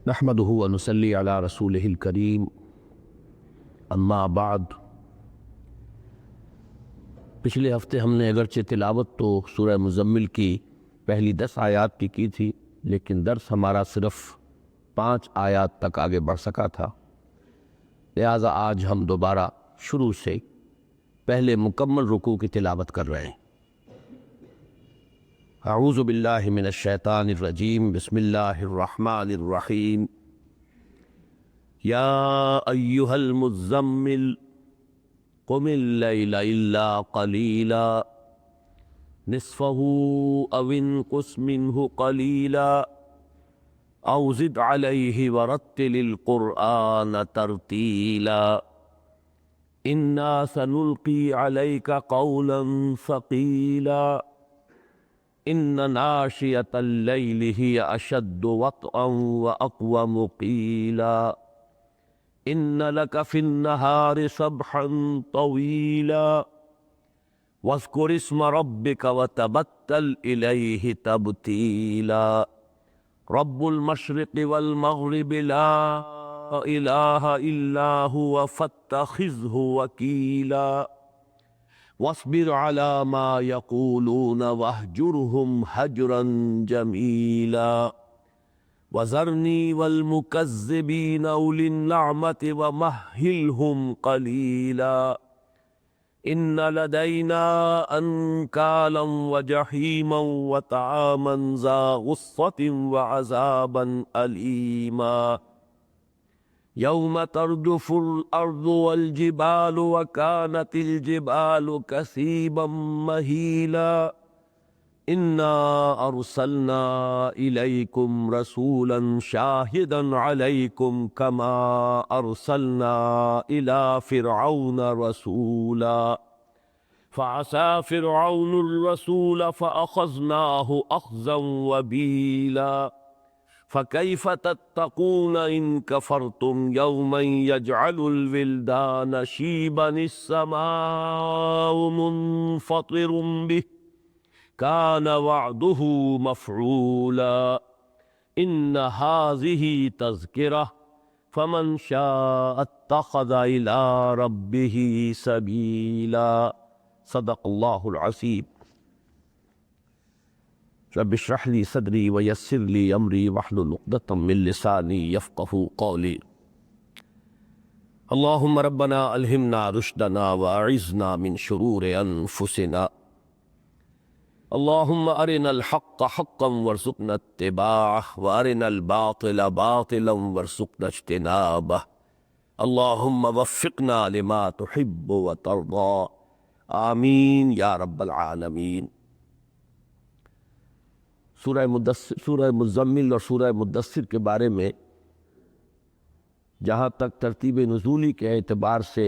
نحمده ونصلي على رسوله الكريم اما بعد۔ پچھلے ہفتے ہم نے اگرچہ تلاوت تو سورہ مزمل کی پہلی 10 آیات کی تھی، لیکن درس ہمارا صرف 5 آیات تک آگے بڑھ سکا تھا، لہٰذا آج ہم دوبارہ شروع سے پہلے مکمل رکوع کی تلاوت کر رہے ہیں۔ اعوذ باللہ من الشیطان الرجیم، بسم اللہ الرحمن الرحیم۔ یا ایہا المزمل قم اللیل الا قلیلا نصفہ او انقص منہ قلیلا او زد علیہ ورتل القرآن ترتیلا انا سنلقی علیک قولا ثقیلا ان ناشئة اللیل ہی اشد وطئا واقوم قیلا ان لک فی النہار سبحا طویلا واذکر اسم ربک وتبتل الیہ تبتیلا رب المشرق والمغرب لا الہ الا هو فاتخذہ وکیلا واصبر على ما يقولون واهجرهم هجرا جميلا وذرني والمكذبين أولي النعمة ومهلهم قليلا إن لدينا أنكالا وجحيما وطعاما ذا غصة وعذابا أليما يوم ترجف الأرض والجبال وكانت الجبال كثيبا مهيلا إنا أرسلنا إليكم رسولا شاهدا عليكم كما أرسلنا إلى فرعون رسولا فعصى فرعون الرسول فأخذناه أخذا وبيلا فكيف تتقون إن كفرتم يوما يجعل الولدان شيبا السماء منفطر به كان وعده مفعولا إن هذه تذكرة فمن شاء اتخذ إلى ربه سبيلا صدق الله العظيم۔ رب اشرح لي صدري ويسر لي أمري واحلل عقدة من لساني يفقهوا قولي۔ اللهم ربنا ألهمنا رشدنا وأعذنا من شرور أنفسنا، اللهم أرنا الحق حقا وارزقنا اتباعه وأرنا الباطل باطلا وارزقنا اجتنابه، اللهم وفقنا لما تحب وترضى، آمین یا رب العالمین۔ سورہ مزمل اور سورہ مدثر کے بارے میں جہاں تک ترتیب نزولی کے اعتبار سے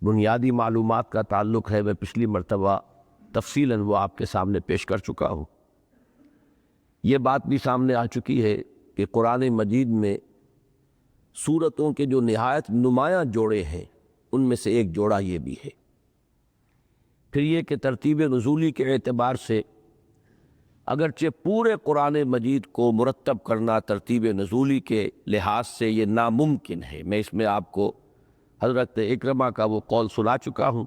بنیادی معلومات کا تعلق ہے، میں پچھلی مرتبہ تفصیلاً وہ آپ کے سامنے پیش کر چکا ہوں۔ یہ بات بھی سامنے آ چکی ہے کہ قرآن مجید میں سورتوں کے جو نہایت نمایاں جوڑے ہیں ان میں سے ایک جوڑا یہ بھی ہے۔ پھر یہ کہ ترتیب نزولی کے اعتبار سے اگرچہ پورے قرآن مجید کو مرتب کرنا ترتیب نزولی کے لحاظ سے یہ ناممکن ہے، میں اس میں آپ کو حضرت اکرمہ کا وہ قول سنا چکا ہوں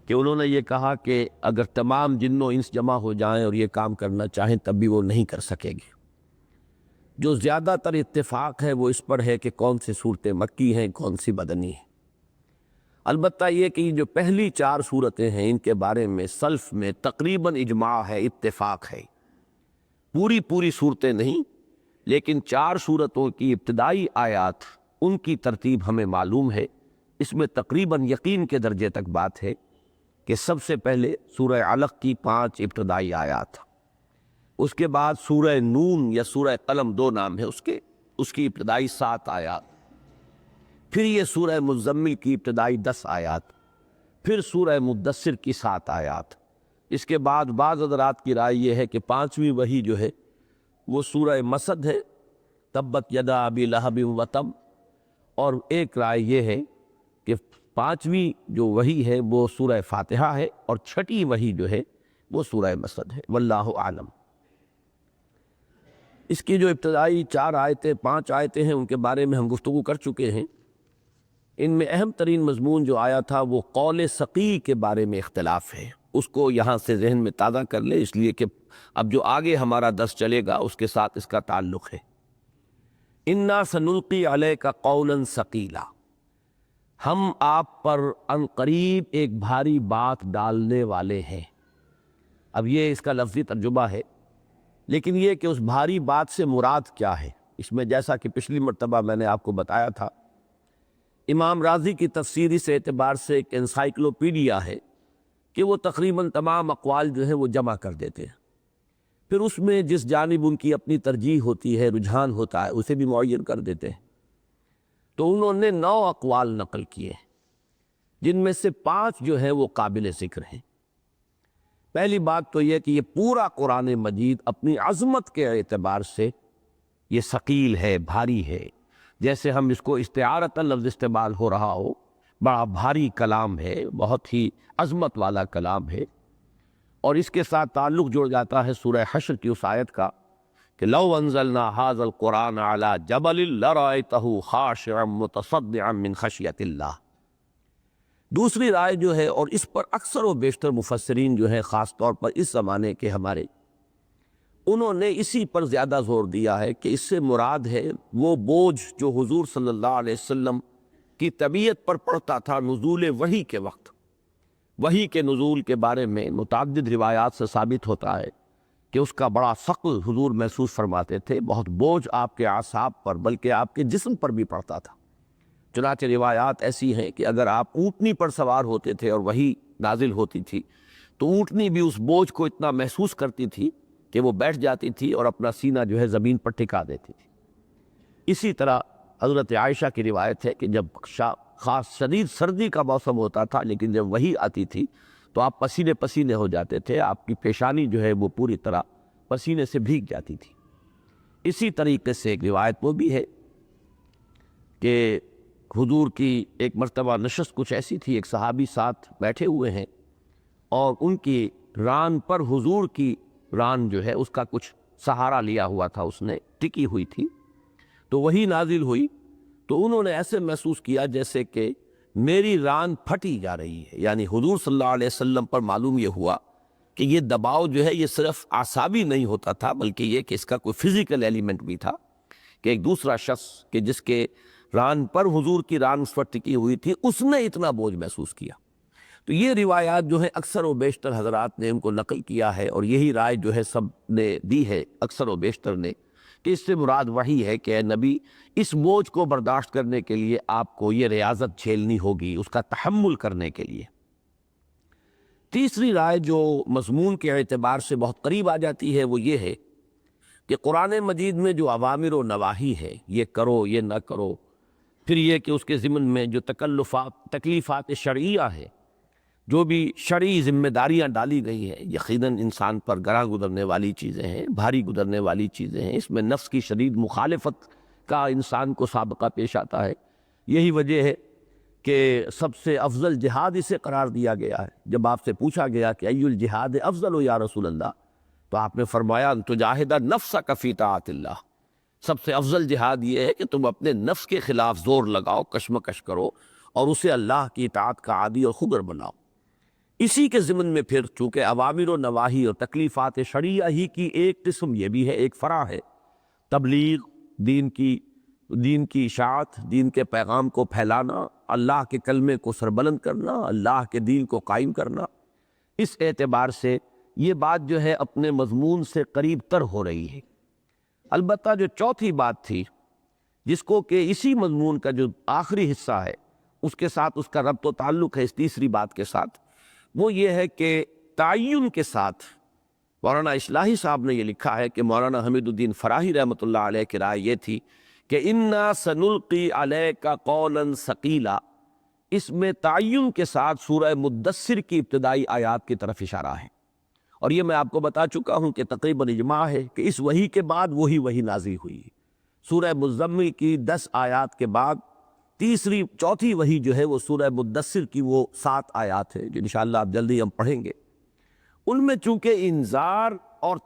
کہ انہوں نے یہ کہا کہ اگر تمام جن و انس جمع ہو جائیں اور یہ کام کرنا چاہیں تب بھی وہ نہیں کر سکیں گے۔ جو زیادہ تر اتفاق ہے وہ اس پر ہے کہ کون سی صورتیں مکی ہیں، کون سی مدنی ہیں۔ البتہ یہ کہ جو پہلی 4 صورتیں ہیں ان کے بارے میں سلف میں تقریباً اجماع ہے، اتفاق ہے۔ پوری صورتیں نہیں، لیکن 4 صورتوں کی ابتدائی آیات ان کی ترتیب ہمیں معلوم ہے۔ اس میں تقریباً یقین کے درجے تک بات ہے کہ سب سے پہلے سورہ علق کی 5 ابتدائی آیات، اس کے بعد سورہ نون یا سورہ قلم 2 نام ہے اس کی ابتدائی 7 آیات، پھر یہ سورہ مزمل کی ابتدائی 10 آیات، پھر سورہ مدثر کی 7 آیات۔ اس کے بعد بعض حضرات کی رائے یہ ہے کہ 5ویں وحی جو ہے وہ سورہ مسد ہے، تبت یدا ابی لہب وتب، اور ایک رائے یہ ہے کہ 5ویں جو وحی ہے وہ سورہ فاتحہ ہے اور 6ٹھی وحی جو ہے وہ سورہ مسد ہے، واللہ اعلم۔ اس کی جو ابتدائی 4 آیتیں 5 آیتیں ہیں ان کے بارے میں ہم گفتگو کر چکے ہیں۔ ان میں اہم ترین مضمون جو آیا تھا وہ قول سقی کے بارے میں اختلاف ہے، اس کو یہاں سے ذہن میں تازہ کر لیں، اس لیے کہ اب جو آگے ہمارا درس چلے گا اس کے ساتھ اس کا تعلق ہے۔ انا سنلقی علیک قولا ثقیلا، ہم آپ پر عن قریب ایک بھاری بات ڈالنے والے ہیں۔ اب یہ اس کا لفظی ترجمہ ہے، لیکن یہ کہ اس بھاری بات سے مراد کیا ہے، اس میں جیسا کہ پچھلی مرتبہ میں نے آپ کو بتایا تھا، امام رازی کی تفسیر اس اعتبار سے ایک انسائکلوپیڈیا ہے کہ وہ تقریباً تمام اقوال جو ہیں وہ جمع کر دیتے ہیں، پھر اس میں جس جانب ان کی اپنی ترجیح ہوتی ہے، رجحان ہوتا ہے، اسے بھی معین کر دیتے ہیں۔ تو انہوں نے 9 اقوال نقل کیے، جن میں سے 5 جو ہیں وہ قابل ذکر ہیں۔ پہلی بات تو یہ کہ یہ پورا قرآن مجید اپنی عظمت کے اعتبار سے یہ ثقیل ہے، بھاری ہے، جیسے ہم اس کو استعارۃ لفظ استعمال ہو رہا ہو، بڑا بھاری کلام ہے، بہت ہی عظمت والا کلام ہے۔ اور اس کے ساتھ تعلق جڑ جاتا ہے سورہ حشر کی اس آیت کا کہ لو انزلنا ھذا القرآن علی جبل لرأیتہ خاشعا متصدعا من خشیۃ اللہ۔ دوسری رائے جو ہے، اور اس پر اکثر و بیشتر مفسرین جو ہیں خاص طور پر اس زمانے کے ہمارے، انہوں نے اسی پر زیادہ زور دیا ہے کہ اس سے مراد ہے وہ بوجھ جو حضور صلی اللہ علیہ وسلم کی طبیعت پر پڑتا تھا نزول وحی کے وقت۔ وحی کے نزول کے بارے میں متعدد روایات سے ثابت ہوتا ہے کہ اس کا بڑا ثقل حضور محسوس فرماتے تھے، بہت بوجھ آپ کے اعصاب پر بلکہ آپ کے جسم پر بھی پڑتا تھا۔ چنانچہ روایات ایسی ہیں کہ اگر آپ اونٹنی پر سوار ہوتے تھے اور وحی نازل ہوتی تھی تو اونٹنی بھی اس بوجھ کو اتنا محسوس کرتی تھی کہ وہ بیٹھ جاتی تھی اور اپنا سینہ جو ہے زمین پر ٹکا دیتی تھی۔ اسی طرح حضرت عائشہ کی روایت ہے کہ جب خاص شدید سردی کا موسم ہوتا تھا لیکن جب وحی آتی تھی تو آپ پسینے پسینے ہو جاتے تھے، آپ کی پیشانی جو ہے وہ پوری طرح پسینے سے بھیگ جاتی تھی۔ اسی طریقے سے ایک روایت وہ بھی ہے کہ حضور کی ایک مرتبہ نشست کچھ ایسی تھی، ایک صحابی ساتھ بیٹھے ہوئے ہیں اور ان کی ران پر حضور کی ران جو ہے اس کا کچھ سہارا لیا ہوا تھا، اس نے ٹکی ہوئی تھی، تو وہی نازل ہوئی تو انہوں نے ایسے محسوس کیا جیسے کہ میری ران پھٹی جا رہی ہے۔ یعنی حضور صلی اللہ علیہ وسلم پر معلوم یہ ہوا کہ یہ دباؤ جو ہے یہ صرف اعصابی نہیں ہوتا تھا بلکہ یہ کہ اس کا کوئی فزیکل ایلیمنٹ بھی تھا، کہ ایک دوسرا شخص کہ جس کے ران پر حضور کی ران اس پر ٹکی ہوئی تھی اس نے اتنا بوجھ محسوس کیا۔ تو یہ روایات جو ہیں اکثر و بیشتر حضرات نے ان کو نقل کیا ہے، اور یہی رائے جو ہے سب نے دی ہے اکثر و بیشتر نے، کہ اس سے مراد وہی ہے کہ اے نبی اس بوجھ کو برداشت کرنے کے لیے آپ کو یہ ریاضت جھیلنی ہوگی، اس کا تحمل کرنے کے لیے۔ تیسری رائے جو مضمون کے اعتبار سے بہت قریب آ جاتی ہے وہ یہ ہے کہ قرآن مجید میں جو اوامر و نواہی ہے، یہ کرو یہ نہ کرو، پھر یہ کہ اس کے ضمن میں جو تکلیفات شرعیہ ہے، جو بھی شرعی ذمہ داریاں ڈالی گئی ہیں، یقیناً انسان پر گراں گزرنے والی چیزیں ہیں، بھاری گزرنے والی چیزیں ہیں، اس میں نفس کی شدید مخالفت کا انسان کو سابقہ پیش آتا ہے۔ یہی وجہ ہے کہ سب سے افضل جہاد اسے قرار دیا گیا ہے۔ جب آپ سے پوچھا گیا کہ ای الجہاد افضل یا رسول اللہ، تو آپ نے فرمایا ان تجاہد نفسک فی طاعت اللہ، سب سے افضل جہاد یہ ہے کہ تم اپنے نفس کے خلاف زور لگاؤ، کشمکش کرو اور اسے اللہ کی اطاعت کا عادی اور خگر بناؤ۔ اسی کے ضمن میں پھر چونکہ اوامر و نواہی اور تکلیفات شرعیہ ہی کی ایک قسم یہ بھی ہے، ایک فرع ہے تبلیغ، دین کی اشاعت، دین کے پیغام کو پھیلانا، اللہ کے کلمے کو سربلند کرنا، اللہ کے دین کو قائم کرنا۔ اس اعتبار سے یہ بات جو ہے اپنے مضمون سے قریب تر ہو رہی ہے۔ البتہ جو چوتھی بات تھی جس کو کہ اسی مضمون کا جو آخری حصہ ہے اس کے ساتھ اس کا ربط و تعلق ہے اس تیسری بات کے ساتھ، وہ یہ ہے کہ تعین کے ساتھ مولانا اصلاحی صاحب نے یہ لکھا ہے کہ مولانا حمید الدین فراہی رحمۃ اللہ علیہ کی رائے یہ تھی کہ انا سنلقی علیک قولا ثقیلا، اس میں تعین کے ساتھ سورہ مدثر کی ابتدائی آیات کی طرف اشارہ ہے، اور یہ میں آپ کو بتا چکا ہوں کہ تقریباً اجماع ہے کہ اس وحی کے بعد وہی نازل ہوئی۔ سورہ مزمل کی 10 آیات کے بعد چوتھی وحی جو ہے وہ سورہ مدثر کی وہ 7 آیات ہے جو انشاءاللہ اب جلدی ہم پڑھیں گے۔ ان میں چونکہ انذار اور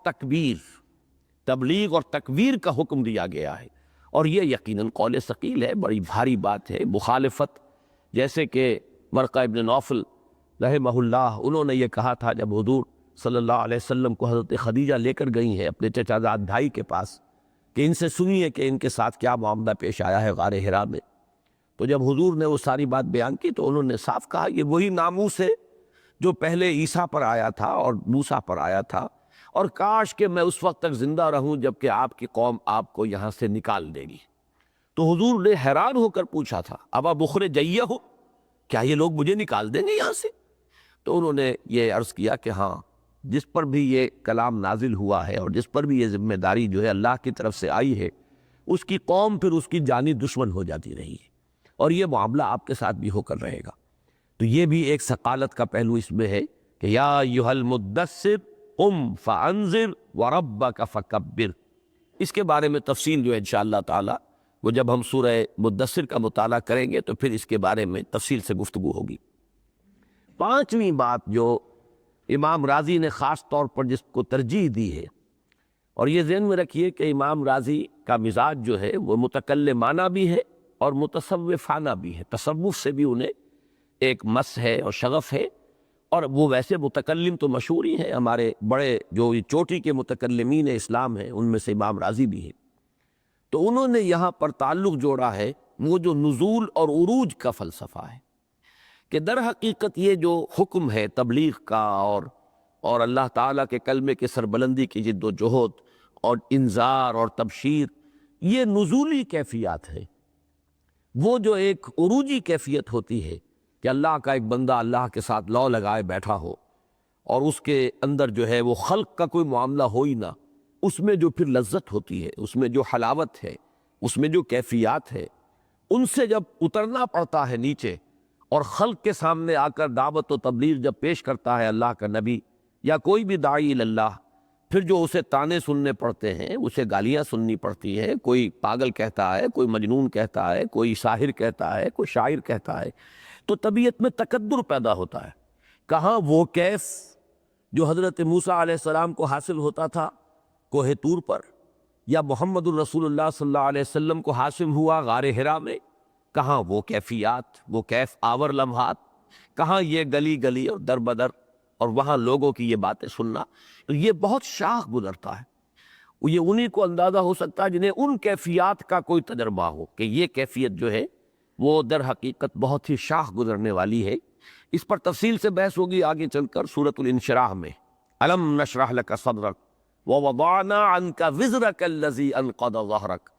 تبلیغ اور تکویر کا حکم دیا گیا ہے، اور یہ یقیناً قول ثقیل ہے، بڑی بھاری بات ہے۔ مخالفت، جیسے کہ ورقہ ابن نوفل رحمہ اللہ، انہوں نے یہ کہا تھا جب حضور صلی اللہ علیہ وسلم کو حضرت خدیجہ لے کر گئی ہیں اپنے چچا زاد بھائی کے پاس کہ ان سے سنیے کہ ان کے ساتھ کیا معاملہ پیش آیا ہے غار حرا میں، تو جب حضور نے وہ ساری بات بیان کی تو انہوں نے صاف کہا یہ وہی ناموس ہے جو پہلے عیسیٰ پر آیا تھا اور موسیٰ پر آیا تھا، اور کاش کہ میں اس وقت تک زندہ رہوں جب کہ آپ کی قوم آپ کو یہاں سے نکال دے گی۔ تو حضور نے حیران ہو کر پوچھا تھا ابا بخرجیہ ہو، کیا یہ لوگ مجھے نکال دیں گے یہاں سے؟ تو انہوں نے یہ عرض کیا کہ ہاں، جس پر بھی یہ کلام نازل ہوا ہے اور جس پر بھی یہ ذمہ داری جو ہے اللہ کی طرف سے آئی ہے، اس کی قوم پھر اس کی جانی دشمن ہو جاتی رہی ہے، اور یہ معاملہ آپ کے ساتھ بھی ہو کر رہے گا۔ تو یہ بھی ایک ثقالت کا پہلو اس میں ہے کہ یا ایھا المدثر قم فانذر وربک فکبر۔ اس کے بارے میں تفصیل جو ہے انشاءاللہ تعالی وہ جب ہم سورہ مدثر کا مطالعہ کریں گے تو پھر اس کے بارے میں تفصیل سے گفتگو ہوگی۔ پانچویں بات جو امام راضی نے خاص طور پر جس کو ترجیح دی ہے، اور یہ ذہن میں رکھیے کہ امام راضی کا مزاج جو ہے وہ متکلمانہ بھی ہے اور متصوفانہ بھی ہے، تصوف سے بھی انہیں ایک مس ہے اور شغف ہے، اور وہ ویسے متکلم تو مشہور ہی ہیں، ہمارے بڑے جو چوٹی کے متکلمین اسلام ہیں ان میں سے امام راضی بھی ہیں۔ تو انہوں نے یہاں پر تعلق جوڑا ہے وہ جو نزول اور عروج کا فلسفہ ہے، کہ در حقیقت یہ جو حکم ہے تبلیغ کا اور اللہ تعالیٰ کے کلمے کے سربلندی کی جد و جہد اور انذار اور تبشیر، یہ نزولی کیفیات ہے۔ وہ جو ایک عروجی کیفیت ہوتی ہے کہ اللہ کا ایک بندہ اللہ کے ساتھ لو لگائے بیٹھا ہو اور اس کے اندر جو ہے وہ خلق کا کوئی معاملہ ہو ہی نہ، اس میں جو پھر لذت ہوتی ہے، اس میں جو حلاوت ہے، اس میں جو کیفیات ہے، ان سے جب اترنا پڑتا ہے نیچے اور خلق کے سامنے آ کر دعوت و تبلیغ جب پیش کرتا ہے اللہ کا نبی یا کوئی بھی داعی اللہ، پھر جو اسے تانے سننے پڑتے ہیں، اسے گالیاں سننی پڑتی ہیں، کوئی پاگل کہتا ہے، کوئی مجنون کہتا ہے، کوئی ساحر کہتا ہے، کوئی شاعر کہتا ہے، تو طبیعت میں تکدر پیدا ہوتا ہے۔ کہاں وہ کیف جو حضرت موسیٰ علیہ السلام کو حاصل ہوتا تھا کوہ طور پر، یا محمد الرسول اللہ صلی اللہ علیہ وسلم کو حاصل ہوا غار حرا میں، کہاں وہ کیفیات، وہ کیف آور لمحات، کہاں یہ گلی گلی اور در بدر اور وہاں لوگوں کی یہ باتیں سننا۔ تو یہ بہت شاخ گزرتا ہے، یہ انہی کو اندازہ ہو سکتا ہے جنہیں ان کیفیات کا کوئی تجربہ ہو کہ یہ کیفیت جو ہے وہ در حقیقت بہت ہی شاخ گزرنے والی ہے۔ اس پر تفصیل سے بحث ہوگی آگے چل کر سورۃ الانشراح میں۔ الم نشرح لک صدرک ووضعنا عنک وزرک الذی انقض ظہرک۔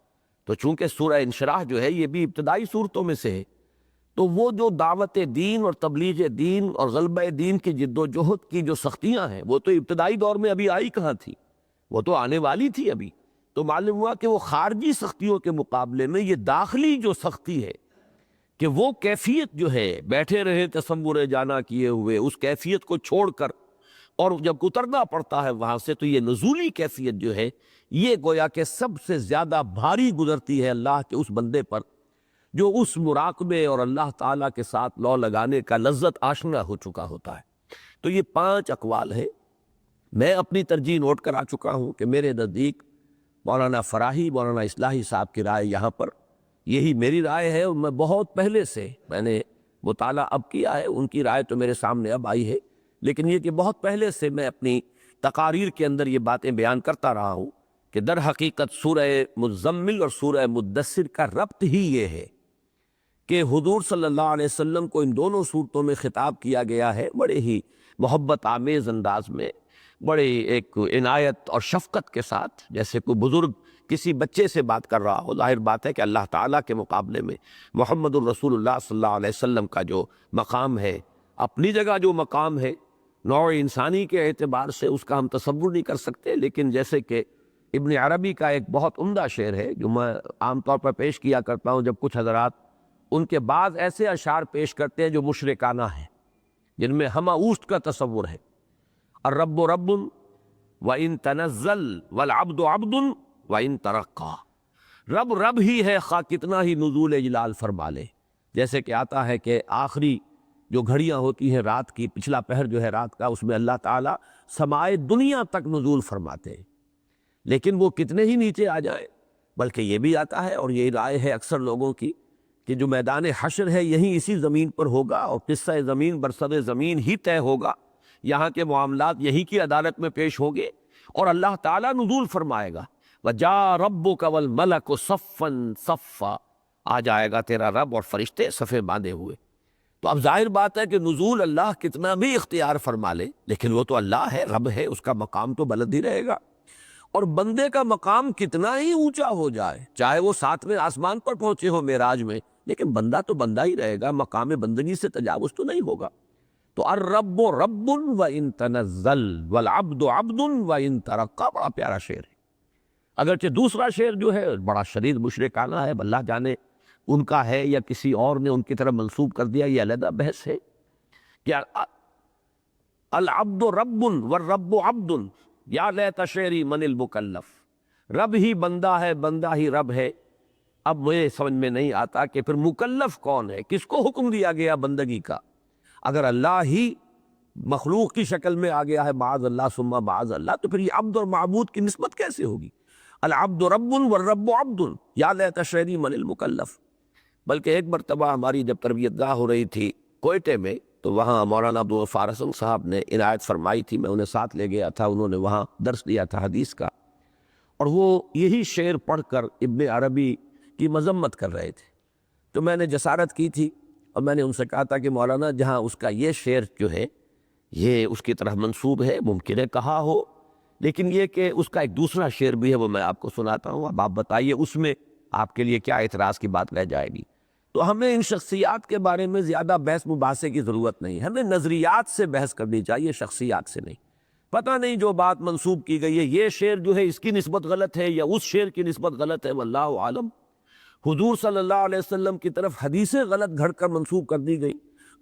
تو چونکہ سورہ انشراح جو ہے یہ بھی ابتدائی صورتوں میں سے ہے، تو وہ جو دعوت دین اور تبلیغ دین اور غلبہ دین کی جد و جہد کی جو سختیاں ہیں وہ تو ابتدائی دور میں ابھی آئی کہاں تھی، وہ تو آنے والی تھی ابھی۔ تو معلوم ہوا کہ وہ خارجی سختیوں کے مقابلے میں یہ داخلی جو سختی ہے کہ وہ کیفیت جو ہے بیٹھے رہے تصور جانا کیے ہوئے، اس کیفیت کو چھوڑ کر اور جب اترنا پڑتا ہے وہاں سے، تو یہ نزولی کیفیت جو ہے یہ گویا کہ سب سے زیادہ بھاری گزرتی ہے اللہ کے اس بندے پر جو اس مراقبے اور اللہ تعالیٰ کے ساتھ لو لگانے کا لذت آشنا ہو چکا ہوتا ہے۔ تو یہ 5 اقوال ہے۔ میں اپنی ترجیح نوٹ کرا چکا ہوں کہ میرے نزدیک مولانا فراہی، مولانا اصلاحی صاحب کی رائے یہاں پر یہی میری رائے ہے، اور میں بہت پہلے سے میں نے مطالعہ اب کیا ہے، ان کی رائے تو میرے سامنے اب آئی ہے، لیکن یہ کہ بہت پہلے سے میں اپنی تقاریر کے اندر یہ باتیں بیان کرتا رہا ہوں کہ در حقیقت سورہ مزمل اور سورہ مدثر کا ربط ہی یہ ہے کہ حضور صلی اللہ علیہ وسلم کو ان دونوں صورتوں میں خطاب کیا گیا ہے بڑے ہی محبت آمیز انداز میں، بڑے ایک عنایت اور شفقت کے ساتھ، جیسے کوئی بزرگ کسی بچے سے بات کر رہا ہو۔ ظاہر بات ہے کہ اللہ تعالیٰ کے مقابلے میں محمد الرسول اللہ صلی اللہ علیہ وسلم کا جو مقام ہے، اپنی جگہ جو مقام ہے نوع انسانی کے اعتبار سے اس کا ہم تصور نہیں کر سکتے، لیکن جیسے کہ ابن عربی کا ایک بہت عمدہ شعر ہے جو میں عام طور پر پیش کیا کرتا ہوں جب کچھ حضرات ان کے بعض ایسے اشعار پیش کرتے ہیں جو مشرکانہ ہیں، جن میں ہمہ اوست کا تصور ہے۔ الرب رب وَإِن تنزل والعبد عبد وَإِن ترقى۔ رب رب ہی ہے خواہ کتنا ہی نزول اجلال فرما لے، جیسے کہ آتا ہے کہ آخری جو گھڑیاں ہوتی ہیں رات کی، پچھلا پہر جو ہے رات کا، اس میں اللہ تعالیٰ سمائے دنیا تک نزول فرماتے ہیں۔ لیکن وہ کتنے ہی نیچے آ جائے، بلکہ یہ بھی آتا ہے اور یہ رائے ہے اکثر لوگوں کی کہ جو میدان حشر ہے یہیں اسی زمین پر ہوگا اور قصہ زمین برسر زمین ہی طے ہوگا، یہاں کے معاملات یہی کی عدالت میں پیش ہوں گے اور اللہ تعالیٰ نزول فرمائے گا، وَجَاءَ رَبُّكَ وَالْمَلَكُ صَفًّا صَفًّا، آ جائے گا تیرا رب اور فرشتے صفے باندھے ہوئے۔ تو اب ظاہر بات ہے کہ نزول اللہ کتنا بھی اختیار فرما لے، لیکن وہ تو اللہ ہے، رب ہے، اس کا مقام تو بلند ہی رہے گا۔ اور بندے کا مقام کتنا ہی اونچا ہو جائے، چاہے وہ 7ویں آسمان پر پہنچے ہو معراج میں، لیکن بندہ تو بندہ ہی رہے گا، مقام بندگی سے تجاوز تو نہیں ہوگا۔ تو الرب رب وَإِن تنزل والعبد عبد وَإن ترقى، بڑا پیارا شعر ہے۔ اگرچہ دوسرا شعر جو ہے بڑا شدید مشرکانہ ہے، اللہ جانے ان کا ہے یا کسی اور نے ان کی طرف منسوب کر دیا، یہ علیحدہ بحث ہے کہ العبد رب والرب عبد یا لیت شعری من المکلف، رب ہی بندہ ہے، بندہ ہی رب ہے۔ اب مجھے سمجھ میں نہیں آتا کہ پھر مکلف کون ہے، کس کو حکم دیا گیا بندگی کا؟ اگر اللہ ہی مخلوق کی شکل میں آ گیا ہے معاذ اللہ ثم معاذ اللہ، تو پھر یہ عبد اور معبود کی نسبت کیسے ہوگی؟ العبد رب والرب عبد یا لیت شعری من المکلف۔ بلکہ ایک مرتبہ ہماری جب تربیت گاہ ہو رہی تھی کوئٹے میں، تو وہاں مولانا عبدالغفار حسن صاحب نے عنایت فرمائی تھی، میں انہیں ساتھ لے گیا تھا، انہوں نے وہاں درس دیا تھا حدیث کا، اور وہ یہی شعر پڑھ کر ابن عربی کی مذمت کر رہے تھے۔ تو میں نے جسارت کی تھی اور میں نے ان سے کہا تھا کہ مولانا جہاں اس کا یہ شعر جو ہے یہ اس کی طرف منسوب ہے، ممکن ہے کہا ہو، لیکن یہ کہ اس کا ایک دوسرا شعر بھی ہے، وہ میں آپ کو سناتا ہوں، اب آپ بتائیے اس میں آپ کے لیے کیا اعتراض کی بات رہ جائے گی۔ تو ہمیں ان شخصیات کے بارے میں زیادہ بحث مباحثے کی ضرورت نہیں، ہمیں نظریات سے بحث کرنی چاہیے، شخصیات سے نہیں۔ پتہ نہیں جو بات منسوب کی گئی ہے، یہ شعر جو ہے اس کی نسبت غلط ہے یا اس شعر کی نسبت غلط ہے، واللہ عالم۔ حضور صلی اللہ علیہ وسلم کی طرف حدیثیں غلط گھڑ کر منسوب کر دی گئی،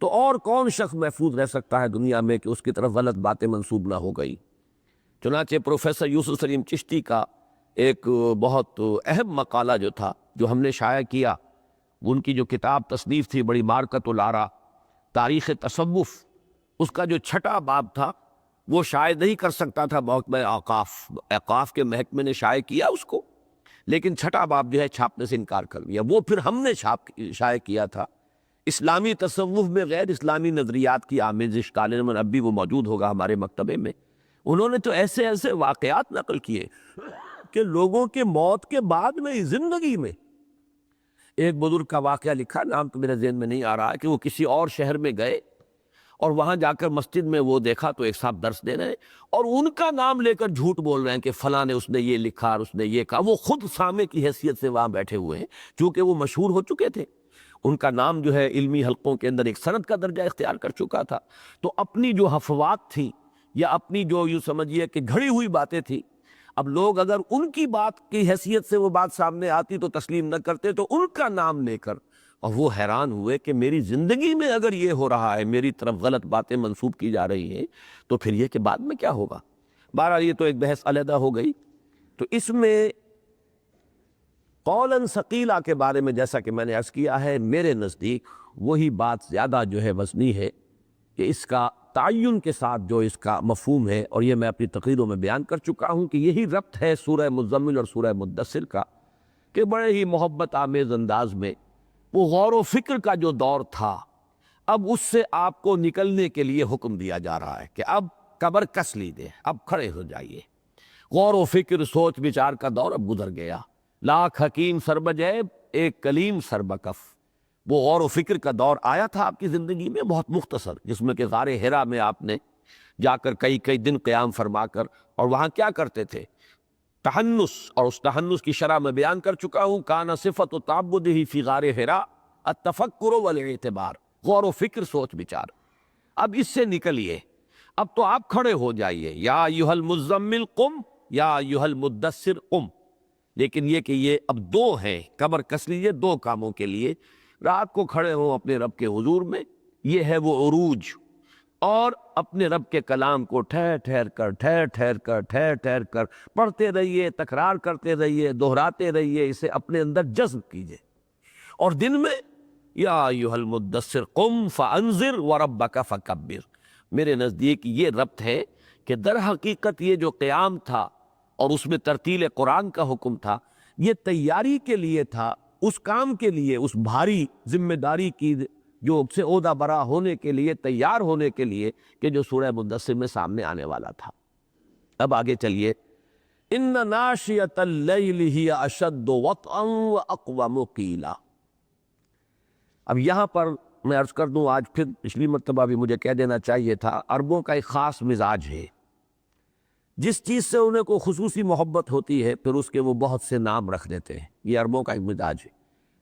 تو اور کون شخص محفوظ رہ سکتا ہے دنیا میں کہ اس کی طرف غلط باتیں منسوب نہ ہو گئی؟ چنانچہ پروفیسر یوسف سلیم چشتی کا ایک بہت اہم مقالہ جو تھا، جو ہم نے شائع کیا، ان کی جو کتاب تصنیف تھی بڑی مارکت الآراء تاریخ تصوف، اس کا جو 6واں باب تھا وہ شائع نہیں کر سکتا تھا محکمہ اوقاف کے محکمے نے شائع کیا اس کو، لیکن 6واں باب جو ہے چھاپنے سے انکار کر دیا، وہ پھر ہم نے شائع کیا تھا۔ اسلامی تصوف میں غیر اسلامی نظریات کی آمیزش، کالم اب بھی وہ موجود ہوگا ہمارے مکتبے میں۔ انہوں نے تو ایسے ایسے واقعات نقل کیے کہ لوگوں کے موت کے بعد میں زندگی میں، ایک بزرگ کا واقعہ لکھا، نام تو میرے ذہن میں نہیں آ رہا، کہ وہ کسی اور شہر میں گئے اور وہاں جا کر مسجد میں وہ دیکھا تو ایک صاحب درس دے رہے ہیں اور ان کا نام لے کر جھوٹ بول رہے ہیں کہ فلاں نے اس نے یہ لکھا اور اس نے یہ کہا، وہ خود سامع کی حیثیت سے وہاں بیٹھے ہوئے ہیں، چونکہ وہ مشہور ہو چکے تھے، ان کا نام جو ہے علمی حلقوں کے اندر ایک سند کا درجہ اختیار کر چکا تھا، تو اپنی جو حفوات تھیں یا اپنی جو یوں سمجھیے کہ گھڑی ہوئی باتیں تھیں، اب لوگ اگر ان کی بات کی حیثیت سے وہ بات سامنے آتی تو تسلیم نہ کرتے، تو ان کا نام لے کر، اور وہ حیران ہوئے کہ میری زندگی میں اگر یہ ہو رہا ہے، میری طرف غلط باتیں منسوب کی جا رہی ہیں، تو پھر یہ کہ بعد میں کیا ہوگا؟ بہرحال یہ تو ایک بحث علیحدہ ہو گئی۔ تو اس میں قولاً ثقیلہ کے بارے میں جیسا کہ میں نے عرض کیا ہے، میرے نزدیک وہی بات زیادہ جو ہے وزنی ہے کہ اس کا تعین کے ساتھ جو اس کا مفہوم ہے، اور یہ میں اپنی تقریروں میں بیان کر چکا ہوں کہ یہی ربط ہے سورہ مزمل اور سورہ مدثر کا، کہ بڑے ہی محبت آمیز انداز میں وہ غور و فکر کا جو دور تھا، اب اس سے آپ کو نکلنے کے لیے حکم دیا جا رہا ہے کہ اب کمر کس لیجیے، اب کھڑے ہو جائیے، غور و فکر سوچ بچار کا دور اب گزر گیا، لاکھ حکیم سر بجیب ایک کلیم سر بکف۔ وہ غور و فکر کا دور آیا تھا آپ کی زندگی میں، بہت مختصر، جس میں کہ غار حرا میں آپ نے جا کر کئی کئی دن قیام فرما کر، اور وہاں کیا کرتے تھے؟ تحنس، اور اس تحنس کی شرح میں بیان کر چکا ہوں، کان صفت تعبدہ فی غار حرا التفکر والاعتبار، غور و فکر سوچ بچار۔ اب اس سے نکلیے، اب تو آپ کھڑے ہو جائیے، یا ایھا المزمل قم یا ایھا المدثر قم۔ لیکن یہ کہ یہ اب دو ہیں، کمر کس لیجیے دو کاموں کے لیے، رات کو کھڑے ہوں اپنے رب کے حضور میں، یہ ہے وہ عروج، اور اپنے رب کے کلام کو ٹھہر ٹھہر کر پڑھتے رہیے، تکرار کرتے رہیے، دہراتے رہیے، اسے اپنے اندر جذب کیجئے۔ اور دن میں یا ایھا المدثر قم فانذر وربک فکبر۔ میرے نزدیک یہ ربط ہے کہ در حقیقت یہ جو قیام تھا اور اس میں ترتیل قرآن کا حکم تھا، یہ تیاری کے لیے تھا، اس کام کے لیے، اس بھاری ذمہ داری کی جو سے عہدہ برا ہونے کے لیے، تیار ہونے کے لیے، کہ جو سورہ مدثر میں سامنے آنے والا تھا۔ اب آگے چلیے، ان ناشئۃ اللیل ہی اشد وطئا واقوم قیلا۔ اب یہاں پر میں عرض کر دوں، آج پھر پچھلی مرتبہ بھی مجھے کہہ دینا چاہیے تھا، عربوں کا ایک خاص مزاج ہے، جس چیز سے انہیں کو خصوصی محبت ہوتی ہے پھر اس کے وہ بہت سے نام رکھ دیتے ہیں۔ یہ عربوں کا ایک مزاج ہے۔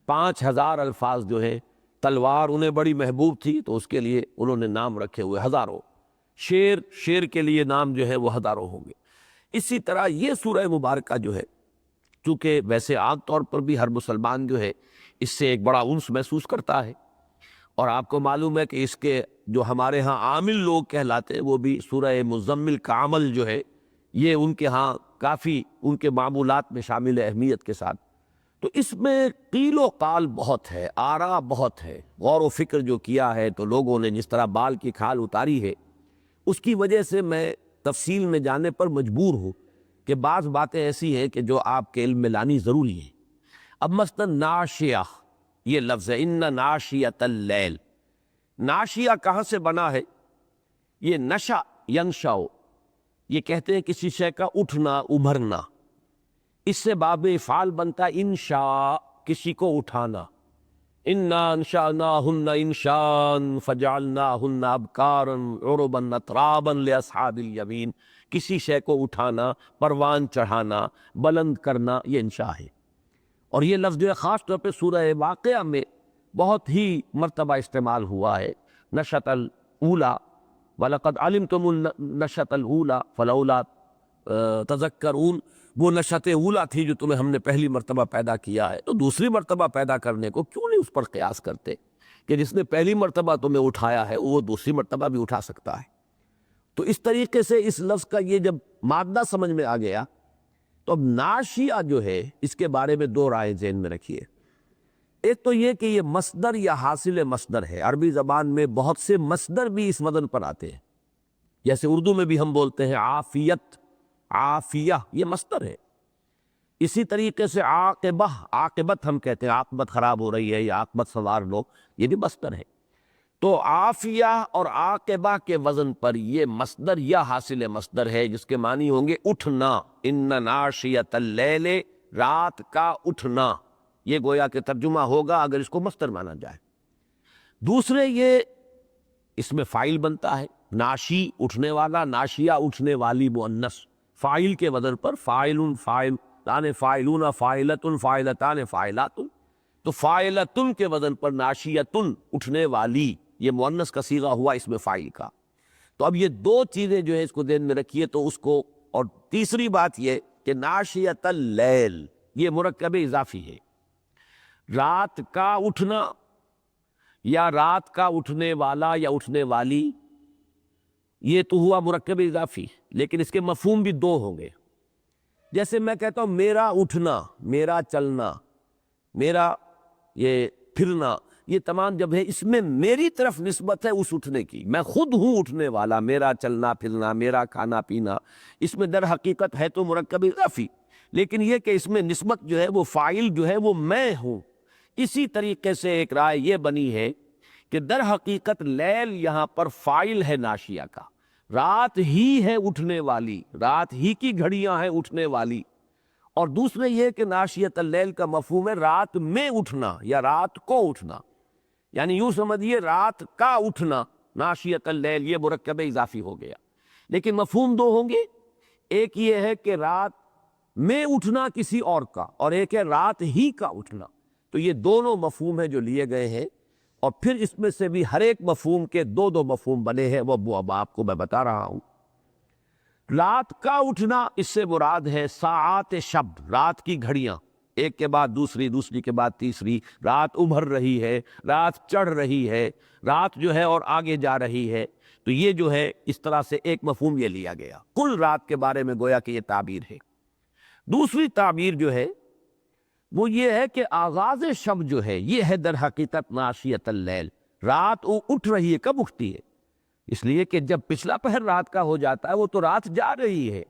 5000 الفاظ جو ہے، تلوار انہیں بڑی محبوب تھی تو اس کے لیے انہوں نے نام رکھے ہوئے ہزاروں، شیر کے لیے نام جو ہے وہ ہزاروں ہوں گے۔ اسی طرح یہ سورہ مبارکہ جو ہے، چونکہ ویسے عام طور پر بھی ہر مسلمان جو ہے اس سے ایک بڑا انس محسوس کرتا ہے، اور آپ کو معلوم ہے کہ اس کے جو ہمارے ہاں عامل لوگ کہلاتے ہیں وہ بھی سورہ مزمل کا عمل جو ہے یہ ان کے ہاں کافی ان کے معمولات میں شامل اہمیت کے ساتھ۔ تو اس میں قیل و قال بہت ہے، آراء بہت ہے، غور و فکر جو کیا ہے تو لوگوں نے جس طرح بال کی کھال اتاری ہے، اس کی وجہ سے میں تفصیل میں جانے پر مجبور ہوں کہ بعض باتیں ایسی ہیں کہ جو آپ کے علم میں لانی ضروری ہے۔ اب مثلا ناشیہ، یہ لفظ ہے، ان ناشیۃ اللیل، ناشیہ کہاں سے بنا ہے؟ یہ نشا ینشا، یہ کہتے ہیں کسی شے کا اٹھنا ابھرنا، اس سے باب افعال بنتا ہے انشاء، کسی کو اٹھانا، انا انشأناہن انشاء فجعلناہن ابکارا عربا اترابا لاصحاب الیمین، کسی شے کو اٹھانا، پروان چڑھانا، بلند کرنا، یہ انشاء ہے۔ اور یہ لفظ جو ہے خاص طور پہ سورہ واقعہ میں بہت ہی مرتبہ استعمال ہوا ہے، نشأۃ الاولیٰ، وَلَقَدْ عَلِمْتُمُ النَّشْأَةَ الْأُولَىٰ فَلَوْلَا تَذَكَّرُونَ، وہ نشأۃ اولیٰ تھی جو تمہیں ہم نے پہلی مرتبہ پیدا کیا ہے، تو دوسری مرتبہ پیدا کرنے کو کیوں نہیں اس پر قیاس کرتے کہ جس نے پہلی مرتبہ تمہیں اٹھایا ہے وہ دوسری مرتبہ بھی اٹھا سکتا ہے۔ تو اس طریقے سے اس لفظ کا یہ جب مادہ سمجھ میں آ گیا تو اب ناشیہ جو ہے اس کے بارے میں دو رائے ذہن میں رکھیے۔ ایک تو یہ کہ یہ مصدر یا حاصل مصدر ہے، عربی زبان میں بہت سے مصدر بھی اس وزن پر آتے ہیں، جیسے اردو میں بھی ہم بولتے ہیں عافیت، عافیہ، یہ مصدر ہے۔ اسی طریقے سے عاقبہ، عاقبت ہم کہتے ہیں، عاقبت خراب ہو رہی ہے یا عاقبت سنوار لو، یہ بھی مصدر ہے۔ تو عافیہ اور عاقبہ کے وزن پر یہ مصدر یا حاصل مصدر ہے، جس کے معنی ہوں گے اٹھنا، ان ناشیۃ اللیل، رات کا اٹھنا، یہ گویا کہ ترجمہ ہوگا اگر اس کو مصدر مانا جائے۔ دوسرے یہ اس میں فاعل بنتا ہے، ناشی اٹھنے والا، ناشیہ اٹھنے والی مؤنث، فاعل کے وزن پر فاعل، فاعلان، فاعلون، فاعلۃ، فاعلتان، فاعلات، تو فاعلتن کے وزن پر ناشیۃن، اٹھنے والی، یہ مؤنث کا صیغہ ہوا اس میں فاعل کا۔ تو اب یہ دو چیزیں جو ہے اس کو ذہن میں رکھیے تو اس کو، اور تیسری بات یہ کہ ناشیۃ اللیل یہ مرکب اضافی ہے، رات کا اٹھنا یا رات کا اٹھنے والا یا اٹھنے والی، یہ تو ہوا مرکب اضافی، لیکن اس کے مفہوم بھی دو ہوں گے۔ جیسے میں کہتا ہوں میرا اٹھنا، میرا چلنا، میرا یہ پھرنا، یہ تمام جب ہے اس میں میری طرف نسبت ہے اس اٹھنے کی، میں خود ہوں اٹھنے والا، میرا چلنا پھرنا، میرا کھانا پینا، اس میں در حقیقت ہے تو مرکب اضافی، لیکن یہ کہ اس میں نسبت جو ہے وہ فاعل جو ہے وہ میں ہوں۔ اسی طریقے سے ایک رائے یہ بنی ہے کہ در حقیقت لیل یہاں پر فاعل ہے ناشیہ کا، رات ہی ہے اٹھنے والی، رات ہی کی گھڑیاں ہیں اٹھنے والی۔ اور دوسرے یہ کہ ناشیۃ اللیل کا مفہوم ہے رات میں اٹھنا یا رات کو اٹھنا، یعنی یوں سمجھیے رات کا اٹھنا، ناشیۃ اللیل یہ مرکب اضافی ہو گیا، لیکن مفہوم دو ہوں گے، ایک یہ ہے کہ رات میں اٹھنا کسی اور کا، اور ایک ہے رات ہی کا اٹھنا، تو یہ دونوں مفہوم ہیں جو لیے گئے ہیں، اور پھر اس میں سے بھی ہر ایک مفہوم کے دو دو مفہوم بنے ہیں، وہ اب آپ کو میں بتا رہا ہوں۔ رات کا اٹھنا اس سے مراد ہے ساعات شب، رات کی گھڑیاں، ایک کے بعد دوسری، دوسری کے بعد تیسری، رات ابھر رہی ہے، رات چڑھ رہی ہے، رات جو ہے اور آگے جا رہی ہے، تو یہ جو ہے اس طرح سے ایک مفہوم یہ لیا گیا، کل رات کے بارے میں گویا کہ یہ تعبیر ہے۔ دوسری تعبیر جو ہے وہ یہ ہے کہ آغاز شب جو ہے یہ ہے در حقیقت ناشیۃ اللیل، رات اٹھ رہی ہے، کب اٹھتی ہے؟ اس لیے کہ جب پچھلا پہر رات کا ہو جاتا ہے وہ تو رات جا رہی ہے،